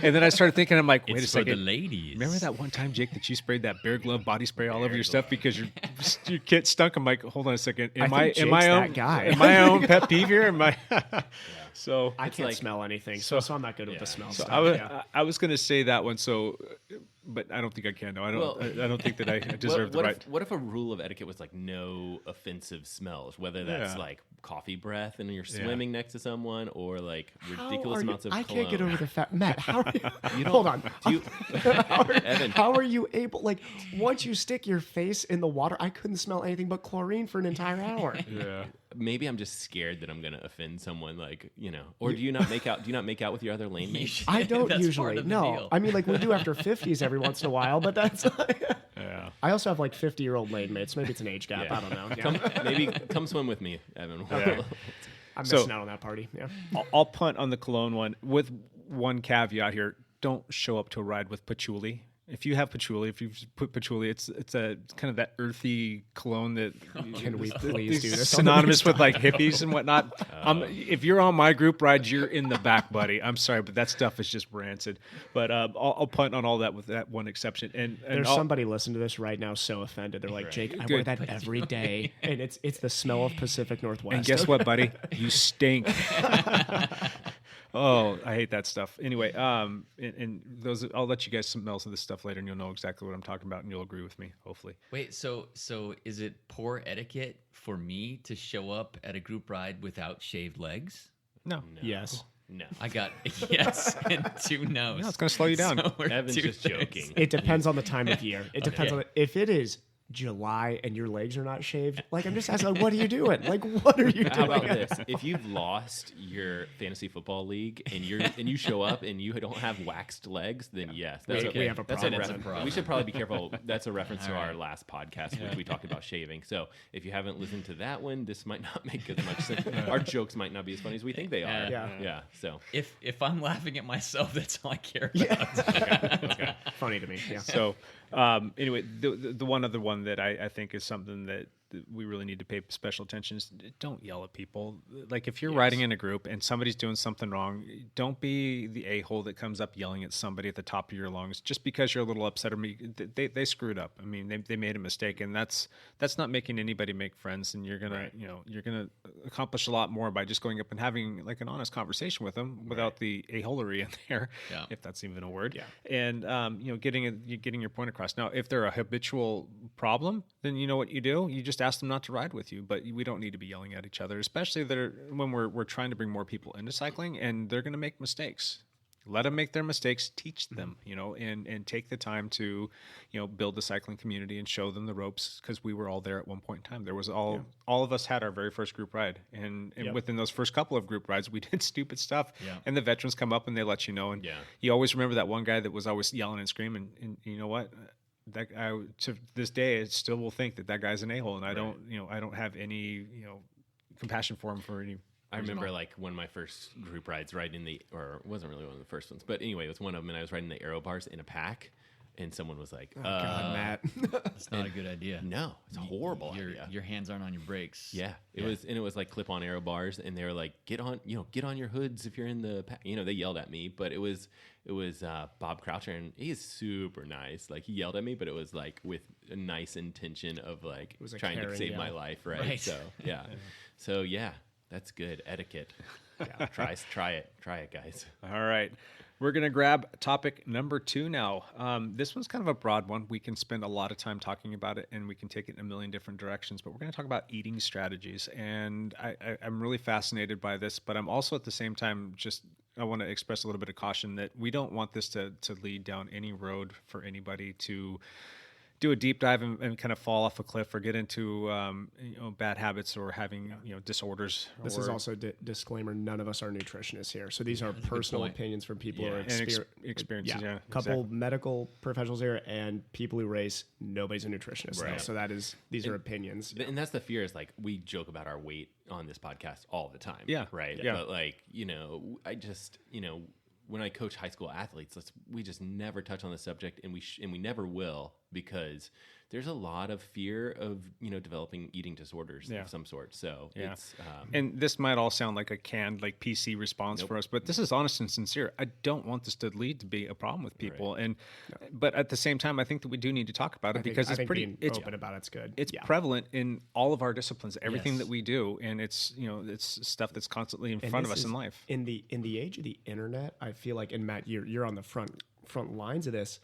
And then I started thinking, I'm like, wait a second.
For the ladies.
Remember that one time, Jake, that you sprayed that Bear Glove body spray all over your stuff because your kit stunk? I'm like, hold on a second. Am I own pet peeve here? Am I? So
I can't smell anything, so I'm not good with the smell stuff.
I was going to say that one, but I don't think I can. No, I don't think that I deserve the right.
What if a rule of etiquette was no offensive smells, whether that's coffee breath and you're swimming next to someone, or ridiculous amounts of cologne?
I can't get over the fact, Matt. How are you? Hold on.
Evan,
how are you able? Once you stick your face in the water, I couldn't smell anything but chlorine for an entire hour.
Yeah.
Maybe I'm just scared that I'm going to offend someone, or do you not make out? Do you not make out with your other lane mates?
I don't
That's
usually.
part of the
No,
deal.
I mean, we do after 50s every once in a while, but that's.
Yeah.
I also have 50-year-old lane mates. Maybe it's an age gap. I don't know. Yeah.
Come swim with me, Evan.
Yeah.
I'm missing out on that party. Yeah.
I'll punt on the cologne one with one caveat here. Don't show up to a ride with patchouli. If you have patchouli, if you put patchouli, it's a kind of that earthy cologne that
Can we please do this?
synonymous with hippies and whatnot. If you're on my group ride, you're in the back, buddy. I'm sorry, but that stuff is just rancid. But I'll punt on all that with that one exception. And
there's somebody listening to this right now so offended. They're like, Jake, I wear that every day, and it's the smell of Pacific Northwest.
And guess what, buddy? You stink. Oh, I hate that stuff. Anyway, and those, I'll let you guys smell some of this stuff later, and you'll know exactly what I'm talking about, and you'll agree with me, hopefully.
Wait, so is it poor etiquette for me to show up at a group ride without shaved legs?
No.
Yes.
No.
I got yes and 2 no's.
No, it's going to slow you down.
So we're
Evan's
2
just
things.
joking.
It depends on the time of year. It depends on if it is July and your legs are not shaved. Like, I'm just asking, like, what are you doing? Like, what are you doing?
How about this? If you've lost your fantasy football league and you show up and you don't have waxed legs, then yes,
We have a problem.
That's
a problem.
We should probably be careful. That's a reference to our last podcast, which we talked about shaving. So if you haven't listened to that one, this might not make as much sense. Our jokes might not be as funny as we think they are.
Yeah.
So
If I'm laughing at myself, that's all I care about.
Okay. Funny to me. Yeah.
So anyway, the one other one that I think is something that we really need to pay special attention is don't yell at people. Like if you're riding in a group and somebody's doing something wrong, don't be the a-hole that comes up yelling at somebody at the top of your lungs just because you're a little upset or they screwed up. I mean, they made a mistake, and that's not making anybody make friends. And you're gonna you're gonna accomplish a lot more by just going up and having like an honest conversation with them without the a-holery in there, if that's even a word. And getting your point across. Now, if they're a habitual problem, then you know what you do. You just ask them not to ride with you, but we don't need to be yelling at each other, especially when we're trying to bring more people into cycling, and they're going to make mistakes. Let them make their mistakes, teach them, and take the time to, build the cycling community and show them the ropes, because we were all there at one point in time. There was all of us had our very first group ride, and within those first couple of group rides, we did stupid stuff, and the veterans come up and they let you know, and you always remember that one guy that was always yelling and screaming, and you know what? That I to this day, I still will think that guy's an a-hole, and I don't have any compassion for him for any.
I remember like one of my first group rides riding it wasn't really one of the first ones, but anyway, it was one of them, and I was riding the aero bars in a pack, and someone was like,
God, Matt.
That's not a good idea.
No, it's a horrible idea.
Your hands aren't on your brakes.
Yeah, it was like clip-on aero bars, and they were like, get on your hoods if you're in the pack. They yelled at me, but it was Bob Croucher, and he's super nice. Like, he yelled at me, but it was like with a nice intention of like trying to save my life, right? So so that's good etiquette. Try it, guys.
All right. We're going to grab topic number 2 now. This one's kind of a broad one. We can spend a lot of time talking about it, and we can take it in a million different directions, but we're going to talk about eating strategies. And I'm really fascinated by this, but I'm also at the same time I want to express a little bit of caution that we don't want this to lead down any road for anybody to do a deep dive and kind of fall off a cliff or get into bad habits or having disorders.
This is also disclaimer: none of us are nutritionists here, so these are personal opinions from people who are
experiences. Yeah,
couple medical professionals here and people who race. Nobody's a nutritionist,
Right.
So these are opinions.
And that's the fear, is like, we joke about our weight on this podcast all the time.
Yeah.
Right.
Yeah.
But like, I just, when I coach high school athletes, we just never touch on the subject, and we never will, because there's a lot of fear of developing eating disorders of some sort. So it's
and this might all sound like a canned like PC response for us, but this is honest and sincere. I don't want this to lead to be a problem with people, but at the same time, I think that we do need to talk about it because it's pretty. It's
open about it's good.
It's prevalent in all of our disciplines, everything that we do, and it's it's stuff that's constantly in front of us in life.
In the age of the internet, I feel like, and Matt, you're on the front lines of this.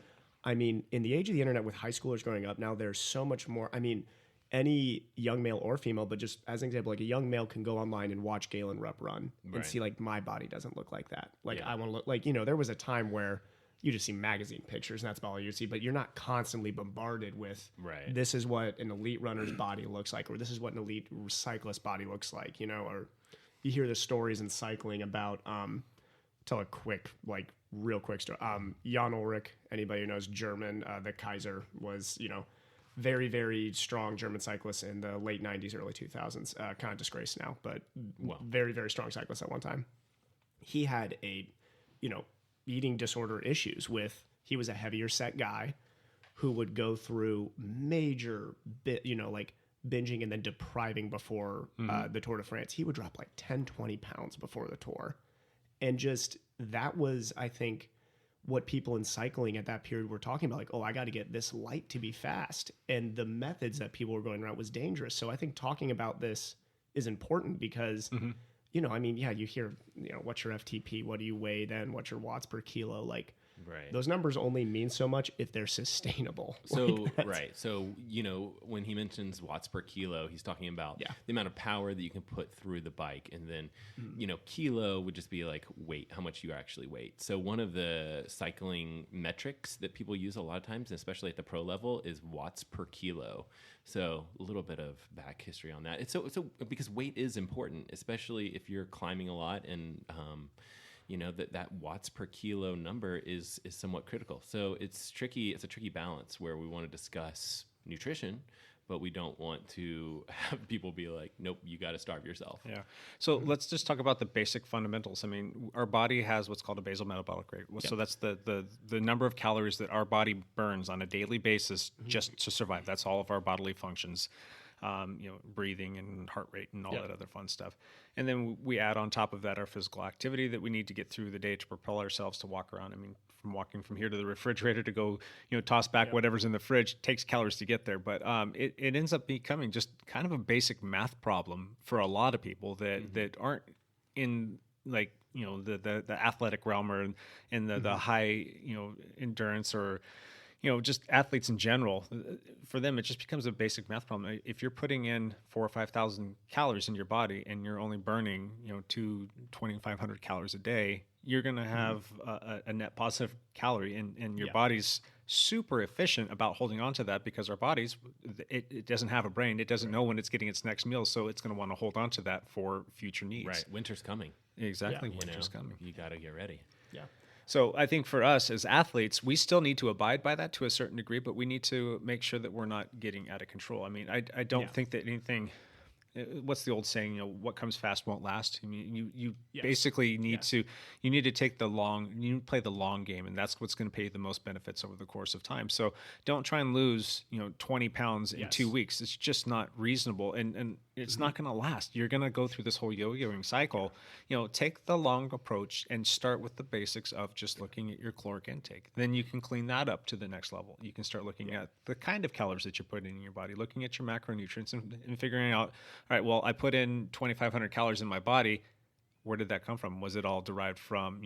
I mean, in the age of the internet with high schoolers growing up now, there's so much more. I mean, any young male or female, but just as an example, like a young male can go online and watch Galen Rupp run and see like, my body doesn't look like that. Like I want to look like, there was a time where you just see magazine pictures and that's all you see, but you're not constantly bombarded with this is what an elite runner's body looks like, or this is what an elite cyclist body looks like, or you hear the stories in cycling about, tell a real quick story. Jan Ulrich, anybody who knows German, the Kaiser was, very, very strong German cyclist in the late 90s, early 2000s, kind of disgraced now, but very, very strong cyclist at one time. He had eating disorder issues he was a heavier set guy who would go through major binging and then depriving before the Tour de France. He would drop like 10, 20 pounds before the Tour. And just that was, I think, what people in cycling at that period were talking about. Like, I got to get this light to be fast. And the methods that people were going around was dangerous. So I think talking about this is important because, you hear, what's your FTP? What do you weigh then? What's your watts per kilo? Like,
Right.
Those numbers only mean so much if they're sustainable.
So, right. So, when he mentions watts per kilo, he's talking about the amount of power that you can put through the bike. And then, kilo would just be like weight, how much you actually weight. So one of the cycling metrics that people use a lot of times, especially at the pro level, is watts per kilo. So a little bit of back history on that. It's so because weight is important, especially if you're climbing a lot, and that watts per kilo number is somewhat critical. So it's tricky. It's a tricky balance where we want to discuss nutrition, but we don't want to have people be like, nope, you got to starve yourself.
Yeah. So let's just talk about the basic fundamentals. I mean, our body has what's called a basal metabolic rate. So that's the number of calories that our body burns on a daily basis just to survive. That's all of our bodily functions. Breathing and heart rate and all that other fun stuff. And then we add on top of that our physical activity that we need to get through the day to propel ourselves to walk around. I mean, from walking from here to the refrigerator to go, toss back whatever's in the fridge takes calories to get there. But it ends up becoming just kind of a basic math problem for a lot of people that aren't in the athletic realm or in the high, endurance or, just athletes in general. For them, it just becomes a basic math problem. If you're putting in 4,000 or 5,000 calories in your body and you're only burning, 2,500 calories a day, you're going to have a net positive calorie, and your body's super efficient about holding on to that because our bodies, it doesn't have a brain. It doesn't know when it's getting its next meal, so it's going to want to hold on to that for future needs.
Right. Winter's coming.
Exactly. Winter's coming.
You got to get ready.
Yeah.
So I think for us as athletes, we still need to abide by that to a certain degree, but we need to make sure that we're not getting out of control. I mean, I don't think that anything. What's the old saying? What comes fast won't last. I mean, you basically need to take you play the long game, and that's what's going to pay you the most benefits over the course of time. So don't try and lose 20 pounds in 2 weeks. It's just not reasonable, and it's not going to last. You're going to go through this whole yo-yoing cycle. Take the long approach and start with the basics of just looking at your caloric intake. Then you can clean that up to the next level. You can start looking at the kind of calories that you're putting in your body, looking at your macronutrients, and figuring out, all right, well, I put in 2,500 calories in my body. Where did that come from? Was it all derived from,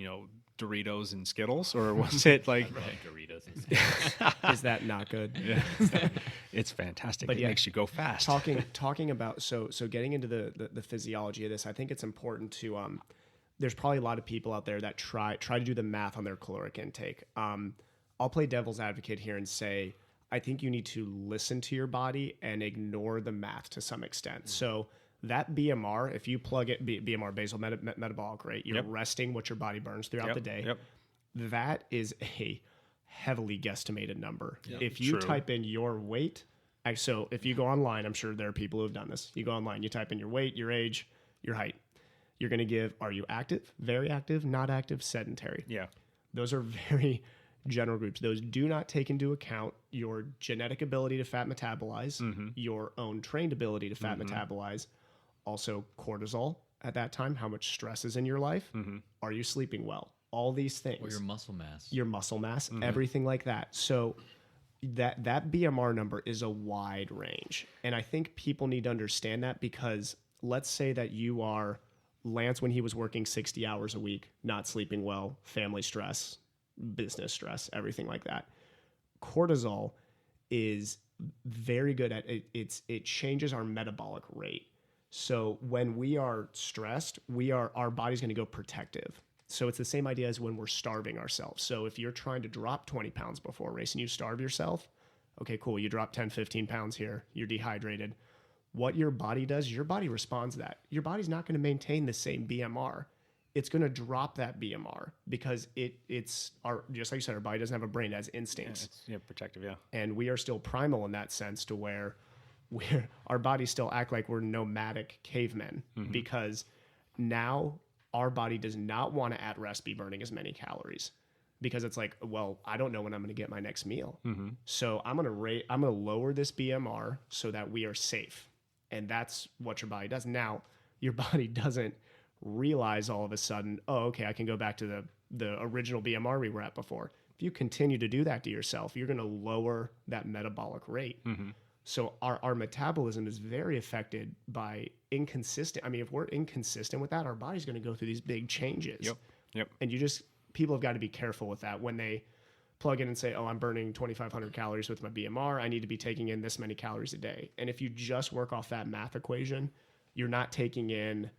Doritos and Skittles, or was it like
Doritos and Skittles?
Is that not good?
Yeah. It's fantastic. But it makes you go fast.
Talking about so getting into the physiology of this, I think it's important to there's probably a lot of people out there that try to do the math on their caloric intake. I'll play devil's advocate here and say, I think you need to listen to your body and ignore the math to some extent. So that BMR, if you plug it, BMR, basal metabolic rate, you're resting what your body burns throughout the day. That is a heavily guesstimated number. If you type in your weight, so if you go online, I'm sure there are people who have done this. You go online, you type in your weight, your age, your height. You're going to give, are you active, very active, not active, sedentary? Yeah. Those are very general groups. Those do not take into account your genetic ability to fat metabolize, your own trained ability to fat metabolize, also cortisol at that time, how much stress is in your life, are you sleeping well, all these things.
Or your muscle mass,
everything like that. So that BMR number is a wide range. And I think people need to understand that, because let's say that you are Lance when he was working 60 hours a week, not sleeping well, family stress, business stress, everything like that. Cortisol is very good at it. It changes our metabolic rate. So when we are stressed, our body's going to go protective. So it's the same idea as when we're starving ourselves. So if you're trying to drop 20 pounds before a race and you starve yourself, okay, cool. You drop 10, 15 pounds here. You're dehydrated. What your body does, your body responds to that. Your body's not going to maintain the same BMR. It's going to drop that BMR because it's just like you said, our body doesn't have a brain, it has instincts.
Protective,
And we are still primal in that sense, to where our bodies still act like we're nomadic cavemen, because now our body does not want to at rest be burning as many calories, because it's like, well, I don't know when I'm going to get my next meal. So I'm going to lower this BMR so that we are safe. And that's what your body does. Now, your body doesn't realize all of a sudden, oh, okay, I can go back to the original BMR we were at before. If you continue to do that to yourself, you're going to lower that metabolic rate. So our metabolism is very affected by inconsistent. I mean, if we're inconsistent with that, our body's going to go through these big changes. And people have got to be careful with that when they plug in and say, oh, I'm burning 2,500 calories with my BMR. I need to be taking in this many calories a day. And if you just work off that math equation, you're not taking in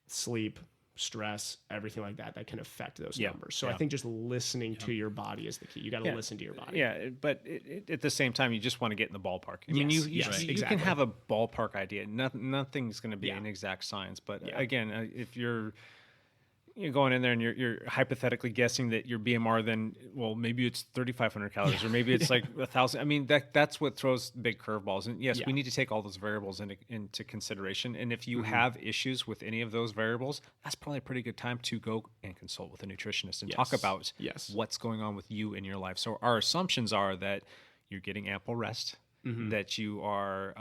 sleep, stress, everything like that can affect those numbers. So I think just listening to your body is the key. You got to listen to your body.
Yeah, but at the same time, you just want to get in the ballpark. I mean, you
exactly.
can have a ballpark idea. Nothing's going to be an exact science. But again, if you're going in there and you're hypothetically guessing that your BMR, then, well, maybe it's 3,500 calories or maybe it's like 1,000. I mean, that's what throws big curveballs. And yes, we need to take all those variables into consideration. And if you have issues with any of those variables, that's probably a pretty good time to go and consult with a nutritionist and talk about what's going on with you in your life. So our assumptions are that you're getting ample rest, that you are,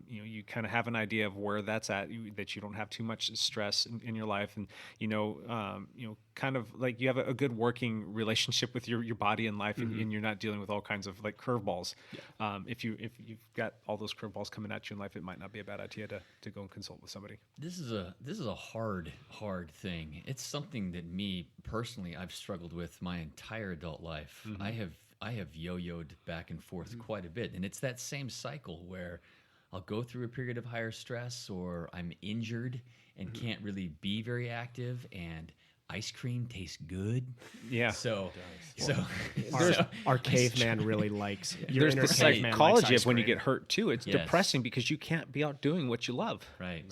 you kind of have an idea of where that's at, that you don't have too much stress in your life, and kind of like you have a good working relationship with your body and life, and you're not dealing with all kinds of like curveballs. If you've got all those curveballs coming at you in life, it might not be a bad idea to go and consult with somebody.
This is a hard thing. It's something that me personally I've struggled with my entire adult life. I have yo-yoed back and forth quite a bit. And it's that same cycle where I'll go through a period of higher stress, or I'm injured and can't really be very active, and ice cream tastes good.
Yeah.
So
our caveman really likes.
There's the psychology of when you get hurt too. It's depressing because you can't be out doing what you love.
Right.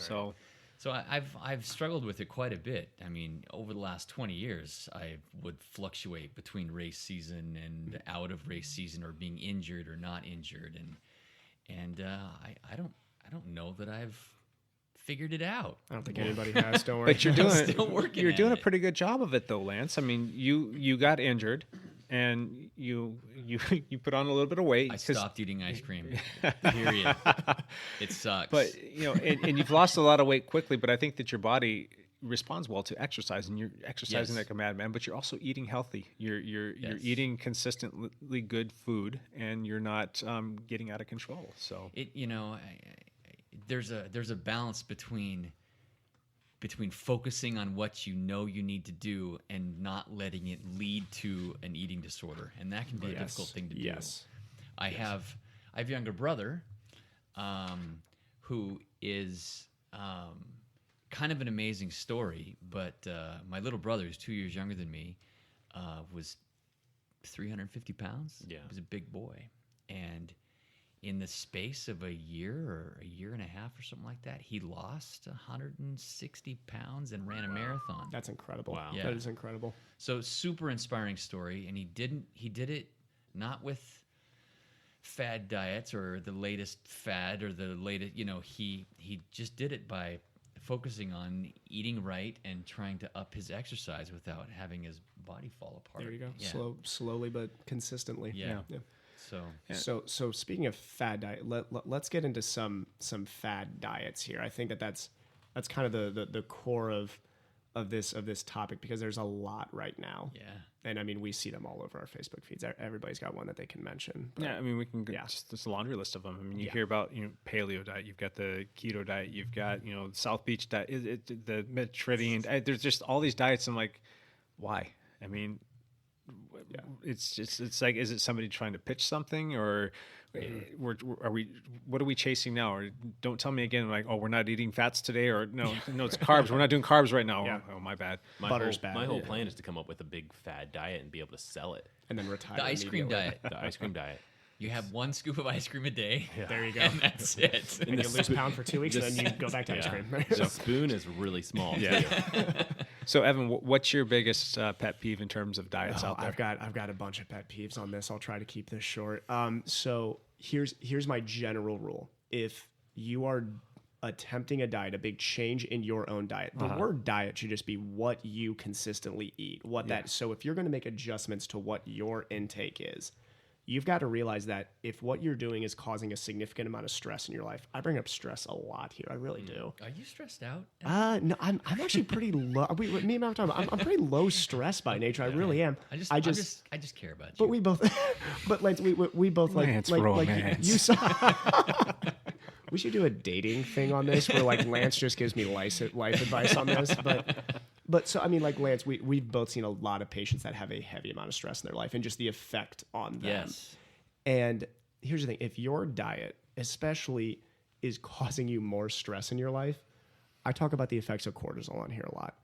So
I've struggled with it quite a bit. I mean, over the last 20 years, I would fluctuate between race season and out of race season, or being injured or not injured, and I don't know that I've figured it out.
I don't think anybody has. Don't worry.
But you're
still working.
You're doing
at
a pretty good job of it, though, Lance. I mean, you got injured, and you put on a little bit of weight.
I stopped eating ice cream. Period. It sucks.
But and you've lost a lot of weight quickly. But I think that your body responds well to exercise, and you're exercising like a madman. But you're also eating healthy. You're eating consistently good food, and you're not getting out of control. So
there's a balance between focusing on what you know you need to do and not letting it lead to an eating disorder, and that can be a difficult thing to do. I have a younger brother who is kind of an amazing story, but my little brother, who's 2 years younger than me, was 350 pounds.
Yeah.
He was a big boy, and in the space of a year or a year and a half or something like that, he lost 160 pounds and ran a marathon.
That's incredible.
Wow.
Yeah. That is incredible.
So super inspiring story. And he did it not with fad diets or the latest fad or the latest, he just did it by focusing on eating right and trying to up his exercise without having his body fall apart.
There you go.
Yeah.
Slowly but consistently.
Yeah.
So speaking of fad diet, let's get into some fad diets here. I think that's kind of the core of this topic, because there's a lot right now.
Yeah.
And I mean, we see them all over our Facebook feeds. Everybody's got one that they can mention.
Yeah, I mean, we can just a laundry list of them. I mean, you hear about paleo diet, you've got the keto diet, you've got South Beach diet, the Mediterranean. There's just all these diets. I'm like, why? I mean, it's like, is it somebody trying to pitch something, or what are we chasing now? Or don't tell me again, like, oh, we're not eating fats today, or no, it's carbs. We're not doing carbs right now.
Yeah.
Oh, my bad.
Butter's bad.
My whole plan is to come up with a big fad diet and be able to sell it.
And then retire.
The ice cream diet.
The ice cream diet.
You have one scoop of ice cream a day.
Yeah.
There you go.
And that's it.
And you lose a pound for 2 weeks, and then you go back to ice cream.
The spoon is really small.
Yeah. So, Evan, what's your biggest pet peeve in terms of diets out there?
I've got a bunch of pet peeves on this. I'll try to keep this short. So here's my general rule. If you are attempting a diet, a big change in your own diet, the word diet should just be what you consistently eat. So if you're going to make adjustments to what your intake is, you've got to realize that if what you're doing is causing a significant amount of stress in your life, I bring up stress a lot here. I really do.
Are you stressed out?
No, I'm actually pretty low. Me and my time, I'm pretty low stress by nature. I really am.
I just care about you.
But we both, but Lance, we both
Lance
like
romance.
you saw. We should do a dating thing on this, where like Lance just gives me life advice on this. But But so, I mean, like Lance, we've both seen a lot of patients that have a heavy amount of stress in their life and just the effect on them.
Yes.
And here's the thing. If your diet especially is causing you more stress in your life, I talk about the effects of cortisol on here a lot.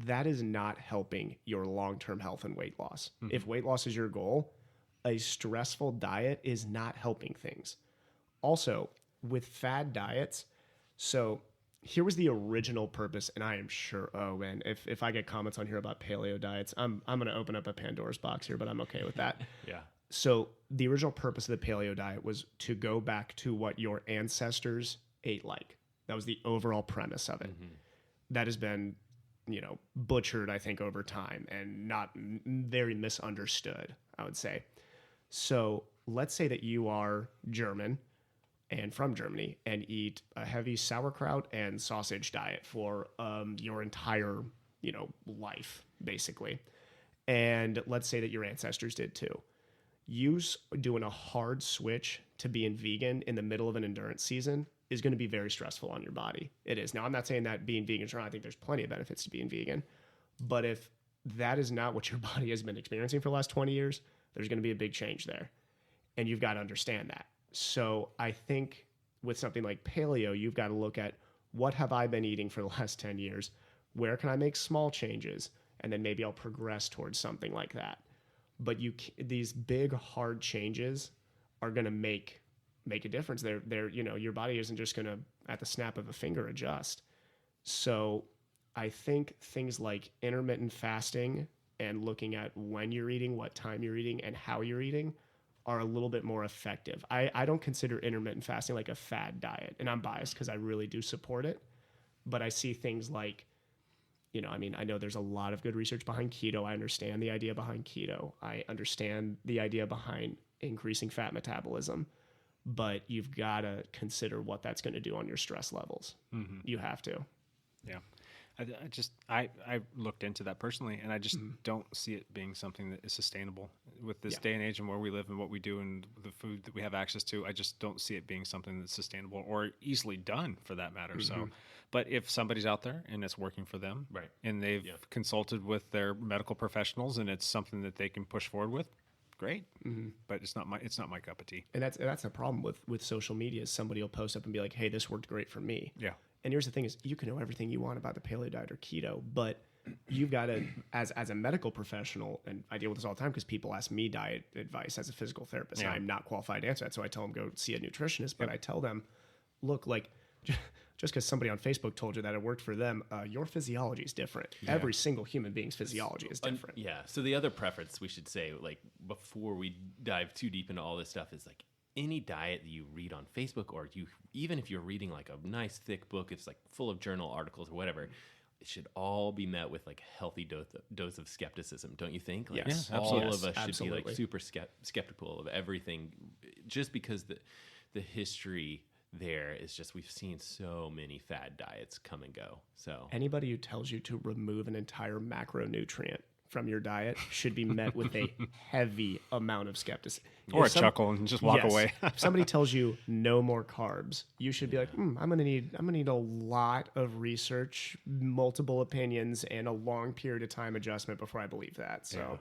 That is not helping your long-term health and weight loss. If weight loss is your goal, a stressful diet is not helping things. Also, with fad diets, so here was the original purpose, and I am sure, oh man, if I get comments on here about paleo diets, I'm going to open up a Pandora's box here, but I'm okay with that.
Yeah.
So the original purpose of the paleo diet was to go back to what your ancestors ate like. That was the overall premise of it. That has been, butchered, I think, over time and not very misunderstood, I would say. So let's say that you are German and from Germany and eat a heavy sauerkraut and sausage diet for your entire, life, basically. And let's say that your ancestors did too. You doing a hard switch to being vegan in the middle of an endurance season is going to be very stressful on your body. It is. Now, I'm not saying that being vegan is wrong. I think there's plenty of benefits to being vegan. But if that is not what your body has been experiencing for the last 20 years, there's going to be a big change there. And you've got to understand that. So I think with something like paleo, you've got to look at what have I been eating for the last 10 years? Where can I make small changes? And then maybe I'll progress towards something like that. But these big, hard changes are going to make a difference. They're your body isn't just going to, at the snap of a finger, adjust. So I think things like intermittent fasting and looking at when you're eating, what time you're eating, and how you're eating are a little bit more effective. I don't consider intermittent fasting like a fad diet, and I'm biased because I really do support it. But I see things like, I know there's a lot of good research behind keto. I understand the idea behind keto. I understand the idea behind increasing fat metabolism. But you've got to consider what that's going to do on your stress levels. You have to.
Yeah. I looked into that personally, and I just don't see it being something that is sustainable with this day and age and where we live and what we do and the food that we have access to. I just don't see it being something that's sustainable or easily done for that matter. So, but if somebody's out there and it's working for them,
right,
and they've consulted with their medical professionals and it's something that they can push forward with, great. But it's not my cup of tea.
And that's a problem with social media. Is somebody will post up and be like, "Hey, this worked great for me."
Yeah.
And here's the thing: is you can know everything you want about the paleo diet or keto, but you've got to, as a medical professional, and I deal with this all the time because people ask me diet advice as a physical therapist. And I'm not qualified to answer that, so I tell them go see a nutritionist. But I tell them, look, like just because somebody on Facebook told you that it worked for them, your physiology is different. Every single human being's physiology is different.
So the other preference we should say, like before we dive too deep into all this stuff, is like any diet that you read on Facebook, or even if you're reading like a nice thick book, it's like full of journal articles or whatever, it should all be met with like a healthy dose of skepticism, don't you think? Like,
Yes,
all
absolutely.
of us should be like super skeptical of everything, just because the history there is just, we've seen so many fad diets come and go. So
anybody who tells you to remove an entire macronutrient from your diet should be met with a heavy amount of skepticism.
Or a chuckle and just walk away.
If somebody tells you no more carbs, you should be like, I'm gonna need a lot of research, multiple opinions, and a long period of time adjustment before I believe that. So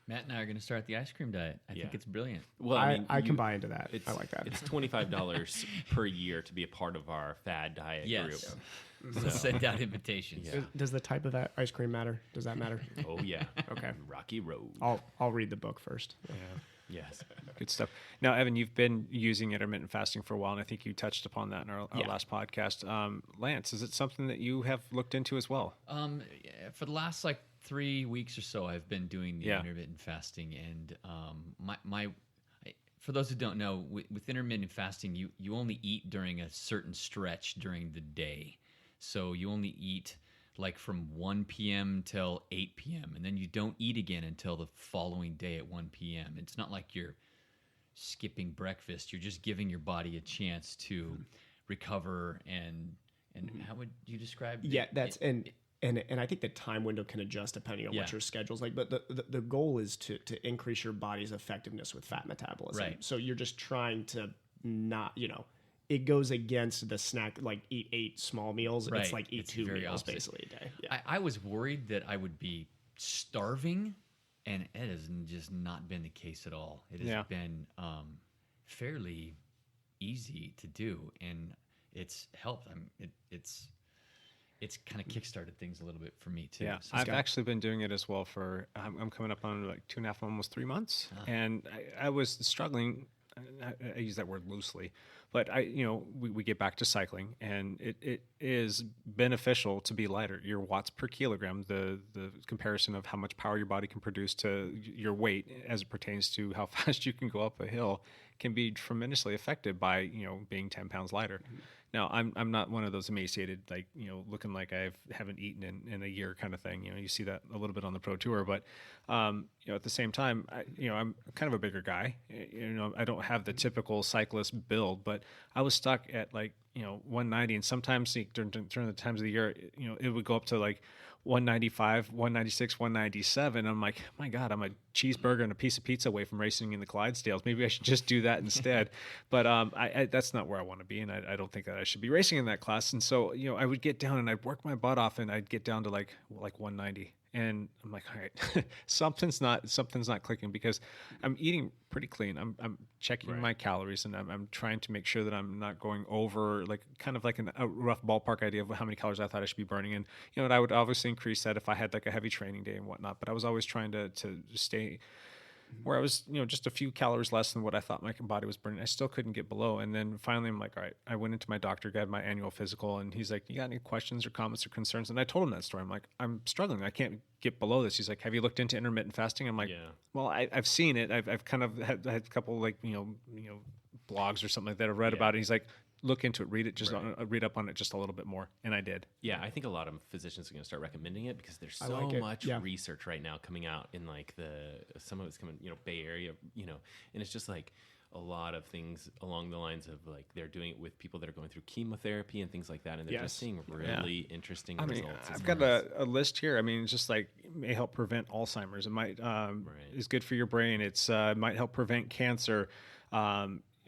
Matt and I are going to start the ice cream diet. I think it's brilliant.
Well,
I can buy into that. I like that.
It's $25 per year to be a part of our fad diet group.
So send out invitations.
Yeah. Does the type of ice cream matter? Does that matter?
Oh yeah.
Okay.
Rocky Road.
I'll read the book first.
Yeah.
Yes.
Good stuff. Now, Evan, you've been using intermittent fasting for a while, and I think you touched upon that in our last podcast. Lance, is it something that you have looked into as well?
For the last 3 weeks or so, I've been doing the intermittent fasting, and for those who don't know, with intermittent fasting, you only eat during a certain stretch during the day. So you only eat from 1 p.m. till 8 p.m. and then you don't eat again until the following day at 1 p.m. It's not like you're skipping breakfast. You're just giving your body a chance to recover and how would you describe it?
Yeah, that's and I think the time window can adjust depending on what your schedule's like. But the goal is to increase your body's effectiveness with fat metabolism.
Right.
So you're just trying to not, it goes against the snack, like eat 8 small meals.
Right.
It's like eat
It's
2
very
meals
opposite.
basically a day. Yeah.
I was worried that I would be starving, and it has just not been the case at all. It has been fairly easy to do, and it's helped. It's kind of kickstarted things a little bit for me too.
Yeah,
So
I've actually been doing it as well for, I'm coming up on like 2.5, almost 3 months. And I was struggling. I use that word loosely, but we get back to cycling, and it is beneficial to be lighter. Your watts per kilogram, the comparison of how much power your body can produce to your weight as it pertains to how fast you can go up a hill, can be tremendously affected by being 10 pounds lighter. Now, I'm not one of those emaciated, like, looking like I haven't eaten in a year kind of thing. You see that a little bit on the Pro Tour, but, at the same time, I'm kind of a bigger guy. I don't have the typical cyclist build, but I was stuck at 190, and sometimes during the times of the year, it would go up to like 195, 196, 197. I'm like, my God, I'm a cheeseburger and a piece of pizza away from racing in the Clydesdales. Maybe I should just do that instead. But I that's not where I want to be, and I don't think that I should be racing in that class. And so, I would get down and I'd work my butt off, and I'd get down to like 190. And I'm like, all right, something's not clicking, because I'm eating pretty clean. I'm checking my calories, and I'm trying to make sure that I'm not going over, like kind of like a rough ballpark idea of how many calories I thought I should be burning. And and I would obviously increase that if I had like a heavy training day and whatnot. But I was always trying to stay where I was, just a few calories less than what I thought my body was burning. I still couldn't get below. And then finally I'm like, all right, I went into my doctor, got my annual physical, and he's like, you got any questions or comments or concerns? And I told him that story. I'm like, I'm struggling. I can't get below this. He's like, have you looked into intermittent fasting? I'm like, well, I've seen it. I've kind of had a couple like, blogs or something like that I've read about it. He's like, look into it, read it, just read up on it just a little bit more. And I did.
Yeah, I think a lot of physicians are going to start recommending it, because there's so much research right now coming out in like some of it's coming, Bay Area, and it's just like a lot of things along the lines of like they're doing it with people that are going through chemotherapy and things like that, and they're just seeing really interesting results.
I've got a list here. I mean, it's just like it may help prevent Alzheimer's. It might is good for your brain. It's might help prevent cancer.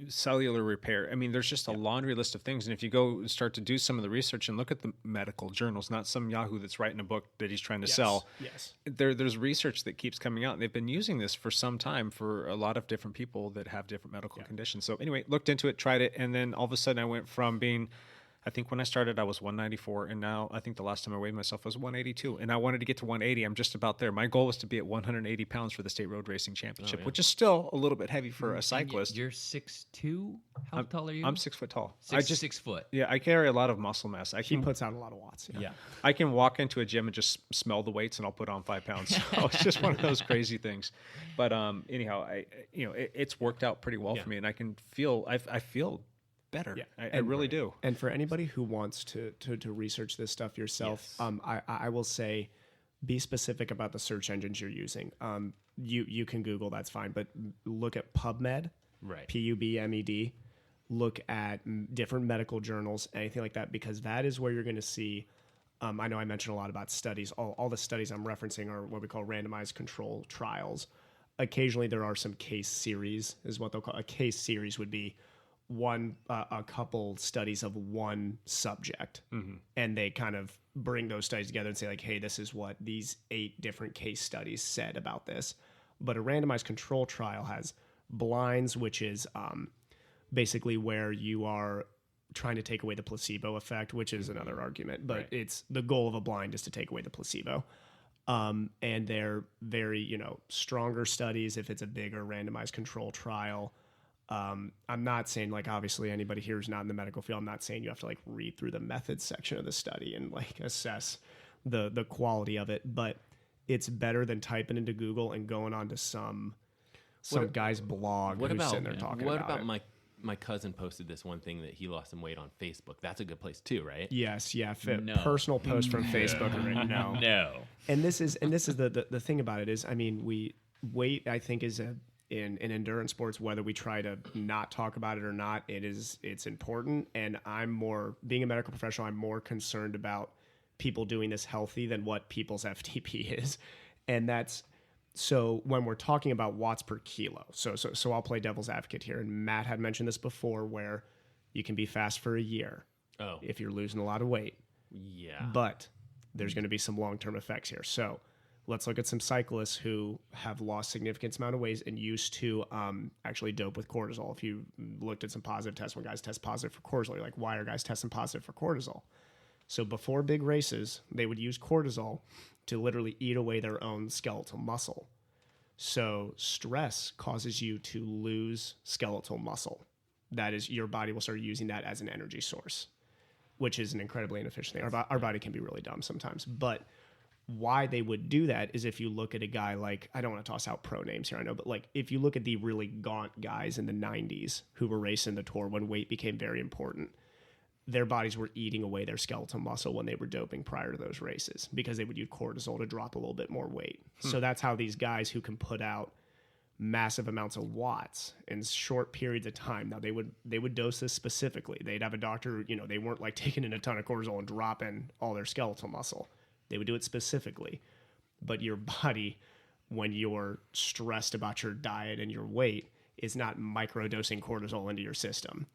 Cellular repair. I mean, there's just a laundry list of things. And if you go and start to do some of the research and look at the medical journals, not some Yahoo that's writing a book that he's trying to sell.
Yes.
There's research that keeps coming out, and they've been using this for some time for a lot of different people that have different medical conditions. So anyway, looked into it, tried it, and then all of a sudden I went from being, I think when I started, I was 194, and now I think the last time I weighed myself was 182, and I wanted to get to 180. I'm just about there. My goal was to be at 180 pounds for the State Road Racing Championship, which is still a little bit heavy for a cyclist.
You're 6'2"? How tall are you?
I'm 6 foot tall.
6 foot.
Yeah, I carry a lot of muscle mass.
He puts out a lot of watts.
Yeah.
I can walk into a gym and just smell the weights, and I'll put on 5 pounds. So it's just one of those crazy things. But anyhow, it's worked out pretty well for me, and I can feel I feel better. Yeah. I really do.
And for anybody who wants to research this stuff yourself, I will say, be specific about the search engines you're using. You can Google, that's fine, but look at PubMed, PUBMED. Look at different medical journals, anything like that, because that is where you're going to see. I know I mentioned a lot about studies. All the studies I'm referencing are what we call randomized control trials. Occasionally, there are some case series, is what they'll call. A case series would be a couple studies of one subject, and they kind of bring those studies together and say like, hey, this is what these 8 different case studies said about this. But a randomized control trial has blinds, which is basically where you are trying to take away the placebo effect, which is another argument, but it's the goal of a blind is to take away the placebo. And they're very, stronger studies if it's a bigger randomized control trial. I'm not saying, like, obviously anybody here who's not in the medical field, I'm not saying you have to like read through the methods section of the study and like assess the quality of it, but it's better than typing into Google and going onto some guy's blog who's sitting there talking about it.
What about my cousin posted this one thing that he lost some weight on Facebook. That's a good place too, right?
Yes, yeah. Personal post from Facebook. No. And this is the thing about it is, I mean, weight, I think, is in endurance sports, whether we try to not talk about it or not, it's important. And being a medical professional, I'm more concerned about people doing this healthy than what people's FTP is. And so when we're talking about watts per kilo, so I'll play devil's advocate here. And Matt had mentioned this before, where You can be fast for a year
Oh,
if you're losing a lot of weight,
yeah.
but there's going to be some long-term effects here. So let's look at some cyclists who have lost significant amount of weight and used to actually dope with cortisol. If you looked at some positive tests when guys test positive for cortisol, you're like, why are guys testing positive for cortisol? So before big races, they would use cortisol to literally eat away their own skeletal muscle. So stress causes you to lose skeletal muscle. That is, your body will start using that as an energy source, which is an incredibly inefficient thing. Our body can be really dumb sometimes, but why they would do that is if you look at a guy like, I don't want to toss out pro names here, I know, but like if you look at the really gaunt guys in the 90s who were racing the Tour when weight became very important, their bodies were eating away their skeletal muscle when they were doping prior to those races because they would use cortisol to drop a little bit more weight. So that's how these guys who can put out massive amounts of watts in short periods of time. Now they would dose this specifically. They'd have a doctor, they weren't like taking in a ton of cortisol and dropping all their skeletal muscle. They would do it specifically. But your body, when you're stressed about your diet and your weight, is not microdosing cortisol into your system.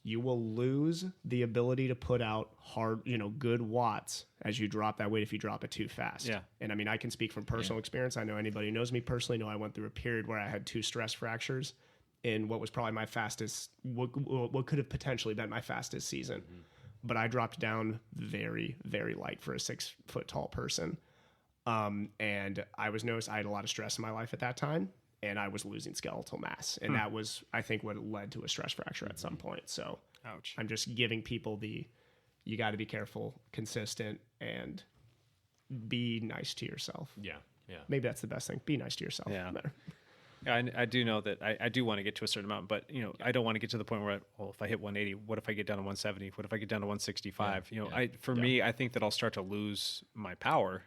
You will lose the ability to put out good watts as you drop that weight if you drop it too fast.
Yeah.
And I mean, I can speak from personal experience. I know anybody who knows me personally know I went through a period where I had 2 stress fractures in what was probably my fastest, what could have potentially been my fastest season. Mm-hmm. But I dropped down very, very light for a 6 foot tall person. And I had a lot of stress in my life at that time. And I was losing skeletal mass. And that was, I think, what led to a stress fracture at some point. So
Ouch.
I'm just giving people you got to be careful, consistent, and be nice to yourself.
Yeah.
Maybe that's the best thing. Be nice to yourself.
Yeah. Yeah, I do know that I do want to get to a certain amount, but I don't want to get to the point where if I hit 180, what if I get down to 170? What if I get down to 165? For me, I think that I'll start to lose my power,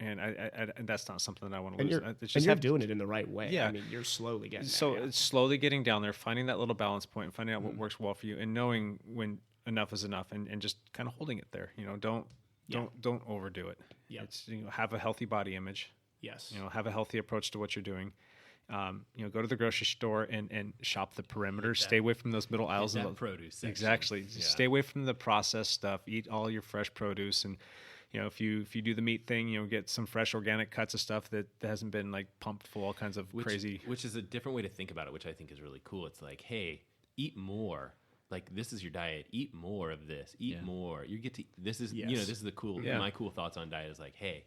and and that's not something that I want to lose.
You're doing it in the right way.
Yeah.
I mean, you're slowly getting
so
there.
it's slowly getting down there, finding that little balance point, and finding out what works well for you, and knowing when enough is enough, and just kind of holding it there. Don't overdo it.
Yep.
It's have a healthy body image.
Yes.
Have a healthy approach to what you're doing. Go to the grocery store and shop the perimeter. Stay away from those middle aisles.
That produce section.
Exactly.
Yeah.
Stay away from the processed stuff. Eat all your fresh produce, and if you do the meat thing, get some fresh organic cuts of stuff that hasn't been like pumped full of all kinds of crazy.
Which is a different way to think about it, which I think is really cool. It's like, hey, eat more. Like, this is your diet. Eat more of this. Eat more. You get to. This is this is the cool.
Yeah.
My cool thoughts on diet is like, hey,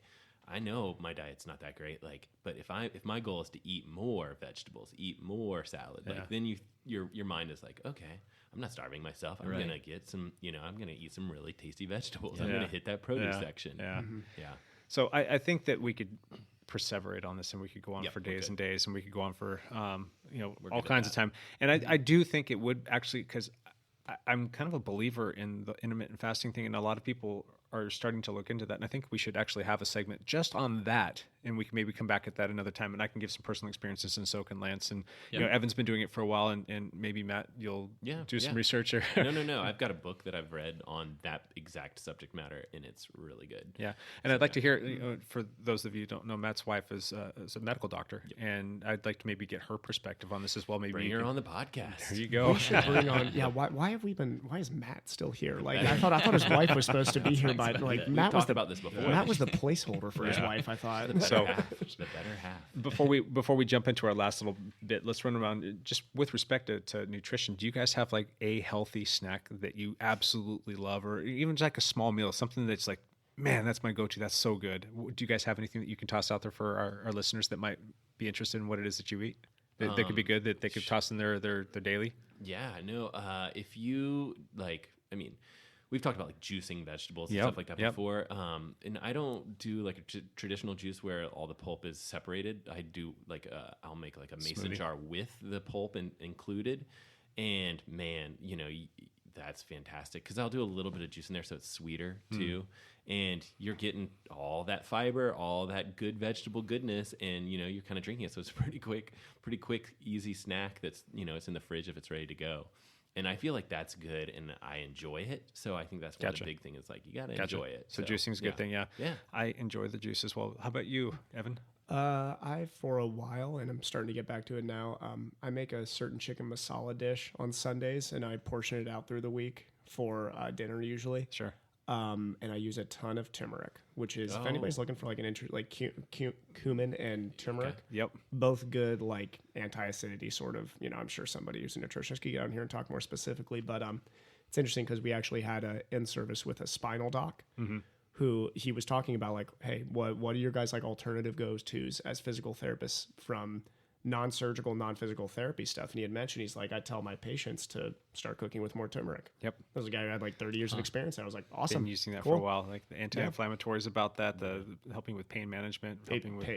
I know my diet's not that great, but if my goal is to eat more vegetables, eat more salad, then your mind is like, okay, I'm not starving myself. I'm gonna get some, I'm gonna eat some really tasty vegetables. I'm gonna hit that produce section.
Yeah.
Yeah.
So I think that we could perseverate on this, and we could go on for days and days, and we could go on for all kinds of time. And I do think it would actually, because I'm kind of a believer in the intermittent fasting thing, and a lot of people are starting to look into that. And I think we should actually have a segment just on that, and we can maybe come back at that another time. And I can give some personal experiences in Soak and Lance, and Evan's been doing it for a while, and maybe Matt, you'll do some research. Or
No. I've got a book that I've read on that exact subject matter, and it's really good.
Yeah, and I'd like to hear, for those of you who don't know, Matt's wife is a medical doctor, and I'd like to maybe get her perspective on this as well. Maybe
bring her on the podcast.
There you go.
We should bring on. Yeah, why is Matt still here? Like, I thought his wife was supposed to be here, but like Matt was
about this before.
Matt was the placeholder for his wife, I thought.
So
the better half.
Before we jump into our last little bit, let's run around just with respect to nutrition. Do you guys have like a healthy snack that you absolutely love, or even just like a small meal, something that's like, man, that's my go-to, that's so good? Do you guys have anything that you can toss out there for our listeners that might be interested in what it is that you eat that could be good, that they could toss in their daily?
Yeah, no. If you like, I mean, we've talked about like juicing vegetables and stuff like that before. And I don't do like a traditional juice where all the pulp is separated. I do like I'll make like a mason jar with the pulp included. And man, that's fantastic, because I'll do a little bit of juice in there so it's sweeter too. And you're getting all that fiber, all that good vegetable goodness, and you're kind of drinking it. So it's pretty quick, easy snack that's it's in the fridge if it's ready to go. And I feel like that's good, and I enjoy it. So I think that's one of the big things. It's like you got to enjoy it.
So juicing's a good thing, yeah.
Yeah.
I enjoy the juice as well. How about you, Evan?
I for a while, and I'm starting to get back to it now. I make a certain chicken masala dish on Sundays, and I portion it out through the week for dinner usually.
Sure.
And I use a ton of turmeric, which is if anybody's looking for like an cumin and turmeric.
Yep.
Both good like anti-acidity sort of. I'm sure somebody who's a nutritionist could get out here and talk more specifically, but it's interesting because we actually had a in service with a spinal doc. Who he was talking about, like, hey, what are your guys like alternative go-tos as physical therapists from non-surgical, non-physical therapy stuff? And he had mentioned, he's like, I tell my patients to start cooking with more turmeric.
Yep.
There was a guy who had like 30 years of experience, and I was like, awesome.
Been using that
cool.
for a while, like the anti-inflammatories about that, the helping with pain management, helping with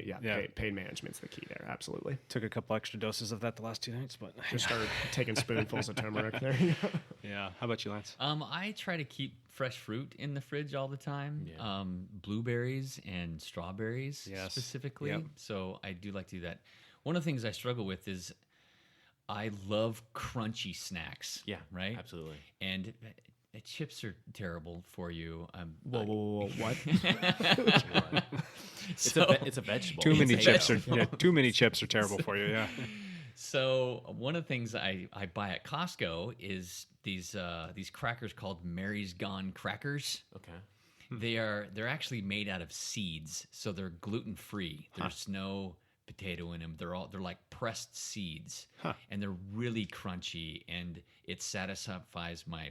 pain management's the key there, absolutely.
Took a couple extra doses of that the last 2 nights, but
Just started taking spoonfuls of turmeric there. You go.
Yeah. How about you, Lance?
I try to keep fresh fruit in the fridge all the time.
Yeah.
Blueberries and strawberries specifically.
Yep.
So I do like to do that. One of the things I struggle with is I love crunchy snacks.
Yeah.
Right?
Absolutely.
And chips are terrible for you.
Whoa, what?
It's a vegetable.
Too many
It's
chips
potato.
are too many chips are terrible for you. Yeah.
So one of the things I buy at Costco is these crackers called Mary's Gone crackers.
Okay.
They're actually made out of seeds, so they're gluten free. There's no potato in them. They're like pressed seeds, and they're really crunchy, and it satisfies my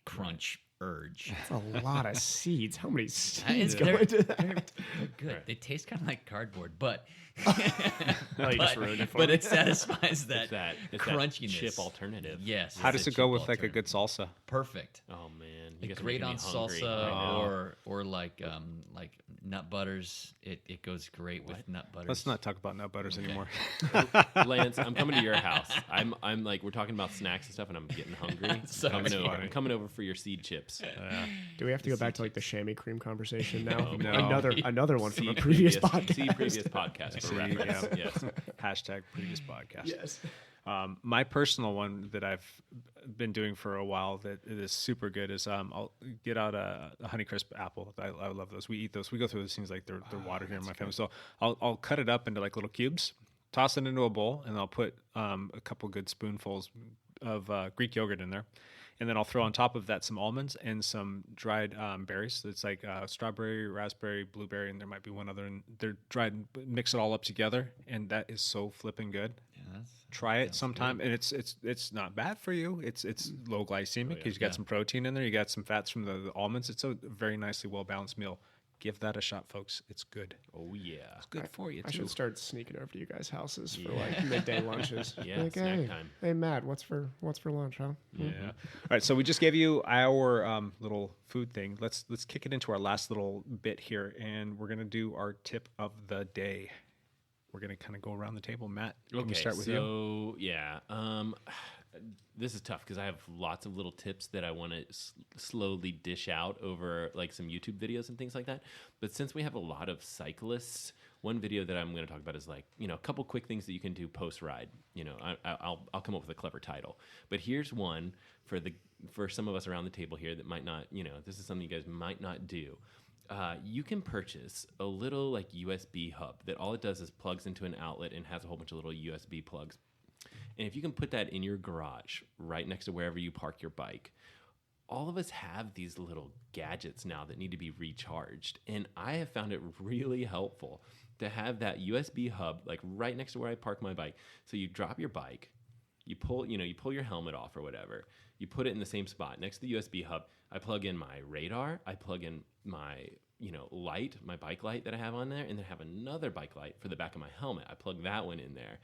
crunch urge.
That's a lot of seeds. How many seeds go
They're
into that?
they're good.
Right.
They taste kind of like cardboard, but
Oh, you just ruined it for
but
me.
it satisfies
It's
that
it's
crunchiness.
That chip alternative.
Yes.
How
it's
does
a
it go
chip
with like a good
alternative.
salsa?
Perfect.
Oh man,
Like
guys are
great
making
on
me hungry.
salsa or like nut butters. It goes great with nut butters.
Let's not talk about nut butters anymore.
Lance, I'm coming to your house. I'm like we're talking about snacks and stuff, and I'm getting hungry.
So
I'm coming over for your seed chips.
Do we have to go back to like the chamois cream conversation now?
No.
Another one from a
See
previous podcast.
See previous podcast for reference.
yeah.
Yes.
Hashtag previous podcast.
Yes.
My personal one that I've been doing for a while that is super good is I'll get out a Honeycrisp apple. I love those. We eat those. We go through those things like they're water here in my family. So I'll cut it up into like little cubes, toss it into a bowl, and I'll put a couple good spoonfuls of Greek yogurt in there. And then I'll throw on top of that some almonds and some dried berries. So it's like strawberry, raspberry, blueberry, and there might be one other. And they're dried. Mix it all up together, and that is so flipping good.
Yeah,
Try it sometime, and it's not bad for you. It's low glycemic because you got some protein in there. You got some fats from the almonds. It's a very nicely well balanced meal. Give that a shot, folks. It's good.
Oh yeah.
It's good for you
I
too.
should start sneaking over to you guys' houses for like midday lunches.
Yeah,
Like,
snack
hey,
time.
Hey, Matt, what's for lunch, huh?
Yeah. All right. So we just gave you our little food thing. Let's kick it into our last little bit here, and we're gonna do our tip of the day. We're gonna kind of go around the table. Matt, can we start with you?
So yeah, this is tough because I have lots of little tips that I want to slowly dish out over like some YouTube videos and things like that. But since we have a lot of cyclists, one video that I'm going to talk about is like, a couple quick things that you can do post ride. I'll come up with a clever title. But here's one for some of us around the table here that might not, this is something you guys might not do. You can purchase a little like USB hub that all it does is plugs into an outlet and has a whole bunch of little USB plugs. And if you can put that in your garage right next to wherever you park your bike, all of us have these little gadgets now that need to be recharged. And I have found it really helpful to have that USB hub like right next to where I park my bike. So you drop your bike, you pull your helmet off or whatever, you put it in the same spot next to the USB hub. I plug in my radar, I plug in my light, my bike light that I have on there, and then I have another bike light for the back of my helmet. I plug that one in there.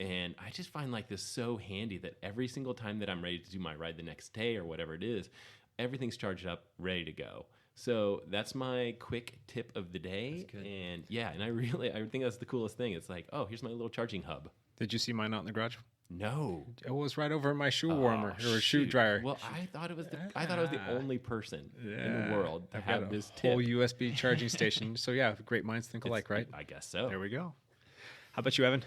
And I just find like this so handy that every single time that I'm ready to do my ride the next day or whatever it is, everything's charged up, ready to go. So that's my quick tip of the day. And yeah, and I think that's the coolest thing. It's like, oh, here's my little charging hub.
Did you see mine out in the garage?
No,
it was right over my shoe warmer or shoe dryer.
Well, I thought it was the only person in the world to
I've
have
got
this
a whole
tip.
USB charging station. So yeah, great minds think alike, right?
I guess so.
There we go. How about you, Evan?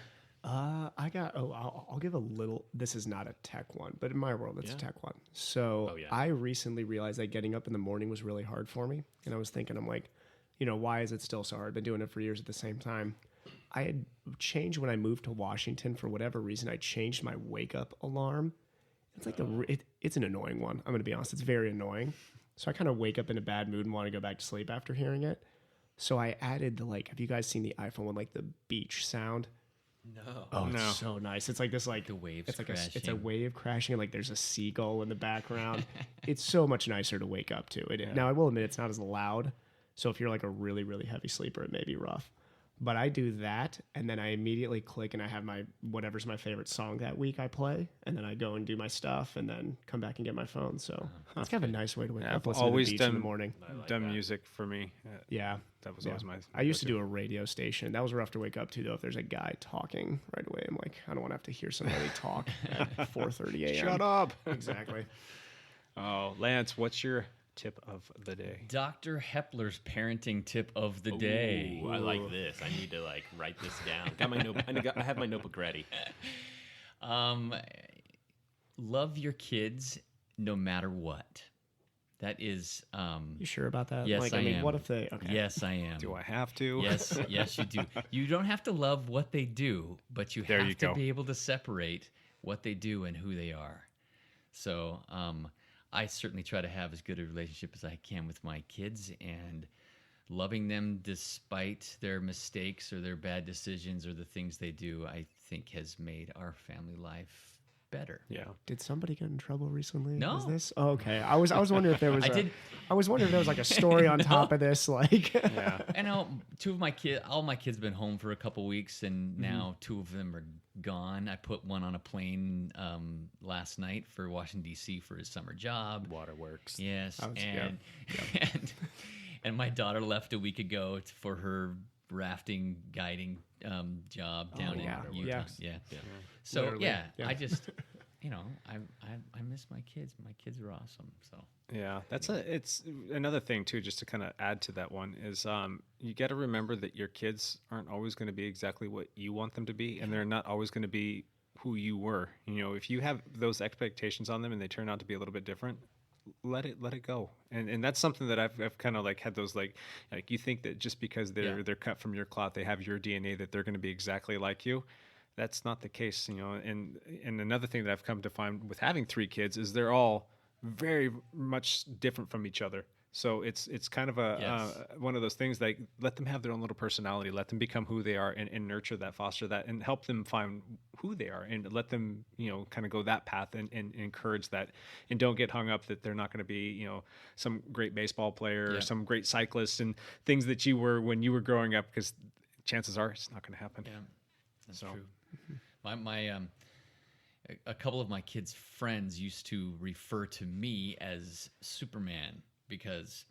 I'll give a little. This is not a tech one, but in my world, it's a tech one. So
Oh, yeah.
I recently realized that getting up in the morning was really hard for me, and I was thinking, I'm like, why is it still so hard? I've been doing it for years at the same time. I had changed when I moved to Washington for whatever reason. I changed my wake up alarm. It's like it's an annoying one. I'm gonna be honest. It's very annoying. So I kind of wake up in a bad mood and want to go back to sleep after hearing it. So I added have you guys seen the iPhone one, like the beach sound?
No.
Oh, it's so nice. It's like this, like
The waves
it's like
crashing.
it's a wave crashing, and like there's a seagull in the background. It's so much nicer to wake up to. Now I will admit it's not as loud. So if you're like a really, really heavy sleeper, it may be rough. But I do that, and then I immediately click, and I have whatever's my favorite song that week I play, and then I go and do my stuff, and then come back and get my phone. So it's kind of a nice way to wake up.
I've
Listening to
always
the beach
done
in the morning.
done music for me.
Yeah.
That was always my.
I used to do a radio station. That was rough to wake up to, though. If there's a guy talking right away, I'm like, I don't want to have to hear somebody talk at 4:30 a.m.
Shut up.
Exactly.
Oh, Lance, what's your tip of the day?
Dr. Hepler's parenting tip of the day.
Ooh, I like this. I need to write this down. Got my notebook. I have my notebook ready.
Love your kids no matter what. That is.
You sure about that?
Yes, I am.
What if they? Okay.
Yes, I am.
Do I have to?
Yes, yes, you do. You don't have to love what they do, but you
There
have
you
to
go.
be able to separate what they do and who they are. So, I certainly try to have as good a relationship as I can with my kids, and loving them despite their mistakes or their bad decisions or the things they do, I think has made our family life better.
Yeah.
Did somebody get in trouble recently?
No.
Was this? Oh, okay. I was wondering if there was. I was wondering if there was like a story on
No.
top of this. Like.
Yeah.
I know all my kids have been home for a couple weeks, and now 2 of them are gone. I put one on a plane last night for Washington D.C. for his summer job.
Waterworks.
Yes,
was-
and and my daughter left a week ago for her rafting guiding job down
yeah.
in Utah.
Yeah.
Yeah. So
Literally,
yeah,
yeah.
I just I miss my kids. My kids are awesome. So
Yeah, it's another thing too, just to kind of add to that one is you got to remember that your kids aren't always going to be exactly what you want them to be, and they're not always going to be who you were. If you have those expectations on them and they turn out to be a little bit different, let it go. And that's something that I've kind of had those like you think that just because they're cut from your cloth, they have your DNA, that they're going to be exactly like you. That's not the case, and another thing that I've come to find with having 3 kids is they're all very much different from each other. So it's kind of one of those things, like let them have their own little personality, let them become who they are, and nurture that, foster that, and help them find who they are, and let them kind of go that path, and encourage that, and don't get hung up that they're not going to be some great baseball player or some great cyclist and things that you were when you were growing up, because chances are it's not going to happen.
yeah, that's true. A couple of my kids' friends used to refer to me as Superman because,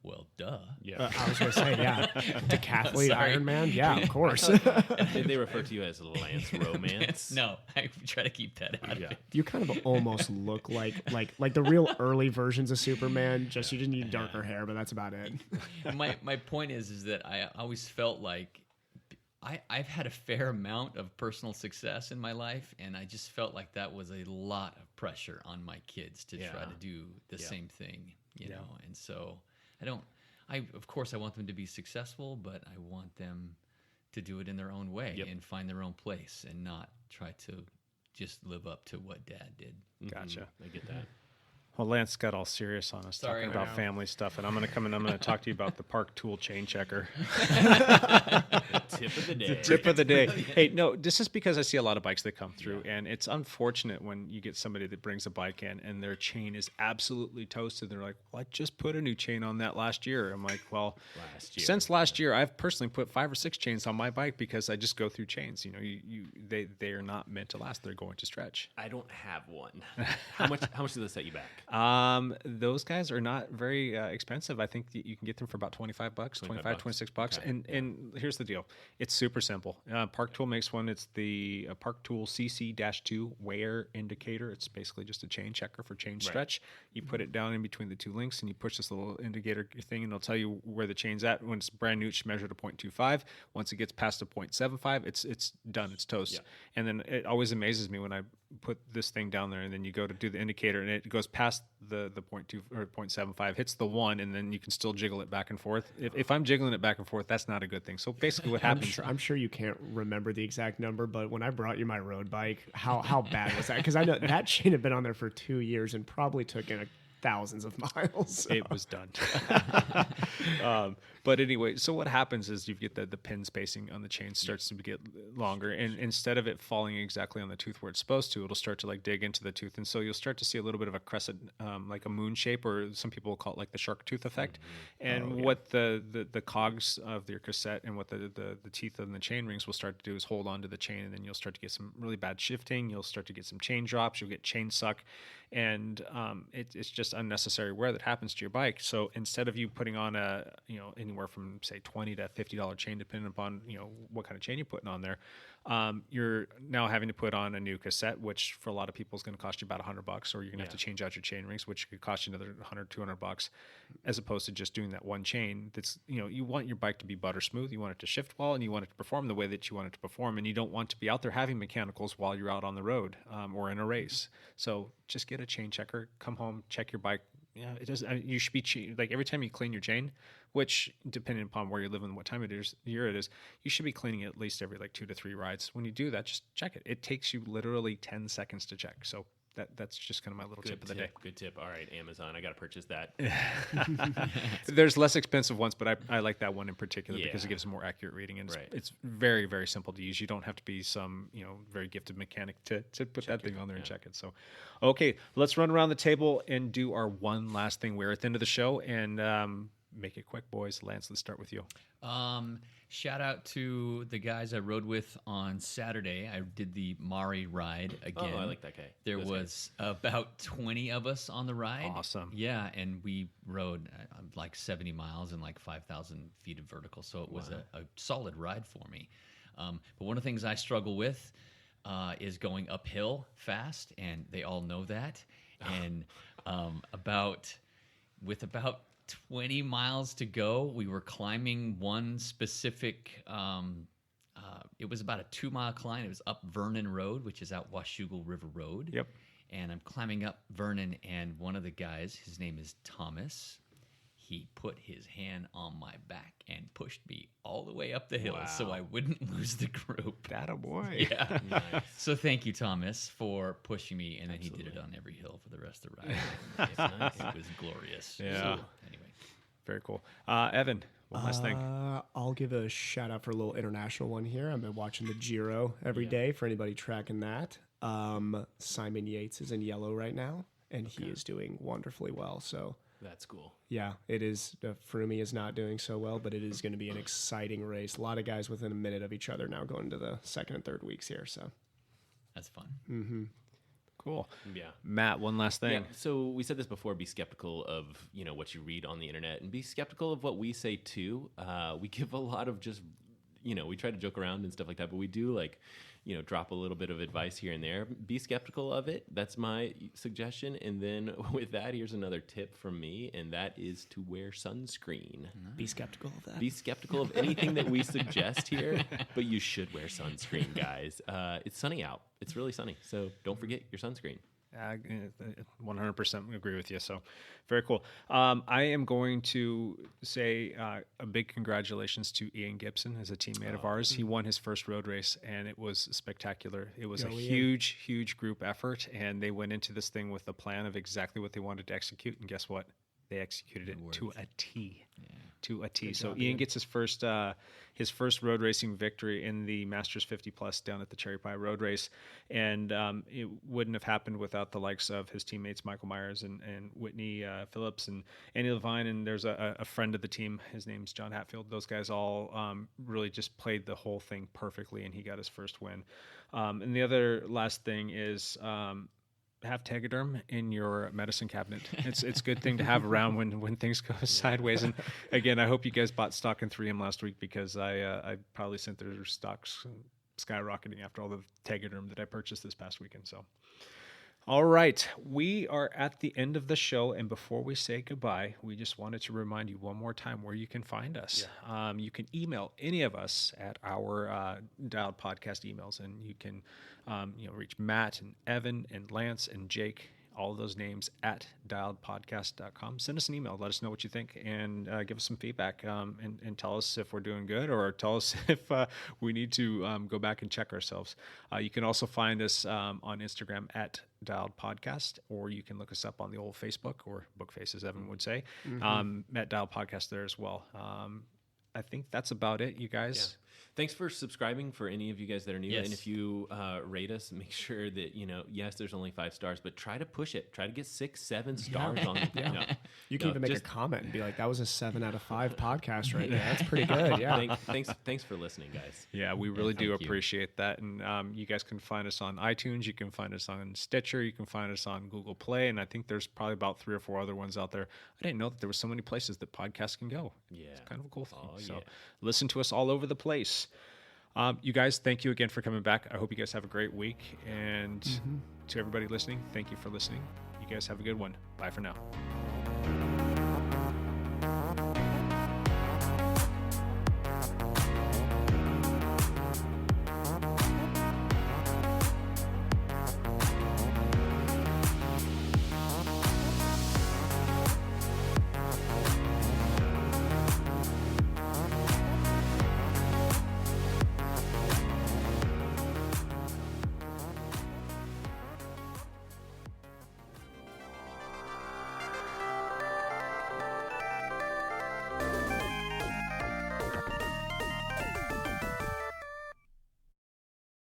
well, duh.
Yeah.
I was going to say, yeah, decathlete
Sorry.
Iron Man. Yeah, of course.
They refer to you as Lance Romance.
No, I try to keep that out of it.
You kind of almost look like the real early versions of Superman. You just need darker hair, but that's about it.
My point is that I always felt like I've had a fair amount of personal success in my life, and I just felt like that was a lot of pressure on my kids to try to do the same thing, you know. And so of course I want them to be successful, but I want them to do it in their own way and find their own place, and not try to just live up to what Dad did.
Gotcha.
I get that.
Well, Lance got all serious on us
Sorry.
talking about family stuff, and I'm going to come in. I'm going to talk to you about the Park Tool Chain Checker.
Tip of the day.
Tip of the day. Hey, no, this is because I see a lot of bikes that come through, and it's unfortunate when you get somebody that brings a bike in and their chain is absolutely toasted. They're like, "Well, I just put a new chain on that last year." I'm like, "Well, since last year, I've personally put 5 or 6 chains on my bike because I just go through chains. They are not meant to last. They're going to stretch."
I don't have one. How much does this set you back?
Those guys are not very expensive. I think you can get them for about $25, $25, $26.
Okay.
And here's the deal. It's super simple. Park Tool makes one. It's the Park Tool CC-2 wear indicator. It's basically just a chain checker for chain stretch. You put it down in between the two links and you push this little indicator thing and it'll tell you where the chain's at. When it's brand new, it's measured to 0.25. Once it gets past a 0.75, it's done. It's toast. Yeah. And then it always amazes me when I put this thing down there and then you go to do the indicator and it goes past the 0.2 or 0.75, hits the 1, and then you can still jiggle it back and forth. If I'm jiggling it back and forth, that's not a good thing. So basically what happens...
I'm sure you can't remember the exact number, but when I brought you my road bike, how bad was that? Because I know that chain had been on there for 2 years and probably took in thousands of miles. So.
It was done. But anyway, so what happens is you get the pin spacing on the chain starts to get longer, and instead of it falling exactly on the tooth where it's supposed to, it'll start to like dig into the tooth, and so you'll start to see a little bit of a crescent, like a moon shape, or some people call it like the shark tooth effect. And what the cogs of your cassette and what the teeth of the chain rings will start to do is hold on to the chain, and then you'll start to get some really bad shifting. You'll start to get some chain drops. You'll get chain suck, and it's just unnecessary wear that happens to your bike. So instead of you putting on anywhere from say $20 to $50 chain, depending upon what kind of chain you're putting on there, you're now having to put on a new cassette, which for a lot of people is going to cost you about $100, or you're going to have to change out your chain rings, which could cost you another $100, $200, as opposed to just doing that one chain. That's you want your bike to be butter smooth, you want it to shift well, and you want it to perform the way that you want it to perform, and you don't want to be out there having mechanicals while you're out on the road or in a race. So just get a chain checker, come home, check your bike. It doesn't. You should be like every time you clean your chain, which depending upon where you live and what time year it is, you should be cleaning it at least every like 2 to 3 rides. When you do that, just check it. It takes you literally 10 seconds to check. So that's just kind of my little tip of the day.
Good tip. All right, Amazon, I got to purchase that.
There's less expensive ones, but I like that one in particular because it gives a more accurate reading, and it's very, very simple to use. You don't have to be some very gifted mechanic to put that thing on there and check it. So, okay, let's run around the table and do our one last thing. We're at the end of the show, and make it quick, boys. Lance, let's start with you.
Shout out to the guys I rode with on Saturday. I did the Mari ride again.
Oh, I like that guy.
There was about 20 of us on the ride.
Awesome.
Yeah, and we rode like 70 miles and like 5,000 feet of vertical, so it was a solid ride for me. But one of the things I struggle with is going uphill fast, and they all know that. And about 20 miles to go, we were climbing one specific, it was about a 2-mile climb. It was up Vernon Road, which is out Washougal River Road.
Yep.
And I'm climbing up Vernon, and one of the guys, his name is Thomas, he put his hand on my back and pushed me all the way up the hill so I wouldn't lose the group.
That a boy.
Yeah. Nice. So thank you, Thomas, for pushing me, and then he did it on every hill for the rest of the ride. Nice. It was glorious.
Yeah.
So, anyway.
Very cool. Evan, one last thing.
I'll give a shout out for a little international one here. I've been watching the Giro every day for anybody tracking that. Simon Yates is in yellow right now, and he is doing wonderfully well. So
that's cool.
Yeah, it is. Froome is not doing so well, but it is going to be an exciting race. A lot of guys within a minute of each other now going into the second and third weeks here. So
that's fun.
Mm-hmm.
Cool.
Yeah.
Matt, one last thing.
Yeah. So we said this before, be skeptical of, what you read on the internet, and be skeptical of what we say too. We give a lot of just, we try to joke around and stuff like that, but we do drop a little bit of advice here and there. Be skeptical of it. That's my suggestion. And then with that, here's another tip from me, and that is to wear sunscreen.
Be skeptical of that.
Be skeptical of anything that we suggest here, but you should wear sunscreen, guys. It's sunny out. It's really sunny, so don't forget your sunscreen.
100% agree with you. So very cool. I am going to say a big congratulations to Ian Gibson as a teammate of ours. He won his first road race, and it was spectacular. It was huge group effort, and they went into this thing with a plan of exactly what they wanted to execute, and guess what? They executed it to a T. Yeah. To a T. Good so job, Ian gets his first road racing victory in the Masters 50 Plus down at the Cherry Pie Road Race, and it wouldn't have happened without the likes of his teammates Michael Myers and Whitney Phillips and Andy Levine, and there's a friend of the team. His name's John Hatfield. Those guys all really just played the whole thing perfectly, and he got his first win. And the other last thing is have Tegaderm in your medicine cabinet. It's a good thing to have around when things go sideways. And again, I hope you guys bought stock in 3M last week, because I probably sent their stocks skyrocketing after all the Tegaderm that I purchased this past weekend. So, all right, we are at the end of the show, and before we say goodbye, we just wanted to remind you one more time where you can find us. Yeah. You can email any of us at our Dialed Podcast emails, and you can reach Matt and Evan and Lance and Jake, all of those names, at dialedpodcast.com. Send us an email. Let us know what you think, and give us some feedback, and tell us if we're doing good, or tell us if we need to go back and check ourselves. You can also find us on Instagram at Dialed Podcast, or you can look us up on the old Facebook, or Bookface, as Evan would say, at Dialed Podcast there as well. I think that's about it, you guys.
Yeah. Thanks for subscribing, for any of you guys that are new.
Yes.
And if you rate us, make sure that, yes, there's only 5 stars, but try to push it. Try to get 6, 7 stars on it.
Yeah. You can even make a comment and be like, that was a 7 out of 5 podcast right there. That's pretty good. Yeah.
Thanks for listening, guys.
Yeah, we really do
thank you.
appreciate that. And you guys can find us on iTunes. You can find us on Stitcher. You can find us on Google Play. And I think there's probably about 3 or 4 other ones out there. I didn't know that there were so many places that podcasts can go.
Yeah.
It's kind of a cool thing.
Oh,
so
yeah.
listen to us all over the place. You guys, thank you again for coming back. I hope you guys have a great week. And to everybody listening, thank you for listening. You guys have a good one. Bye for now.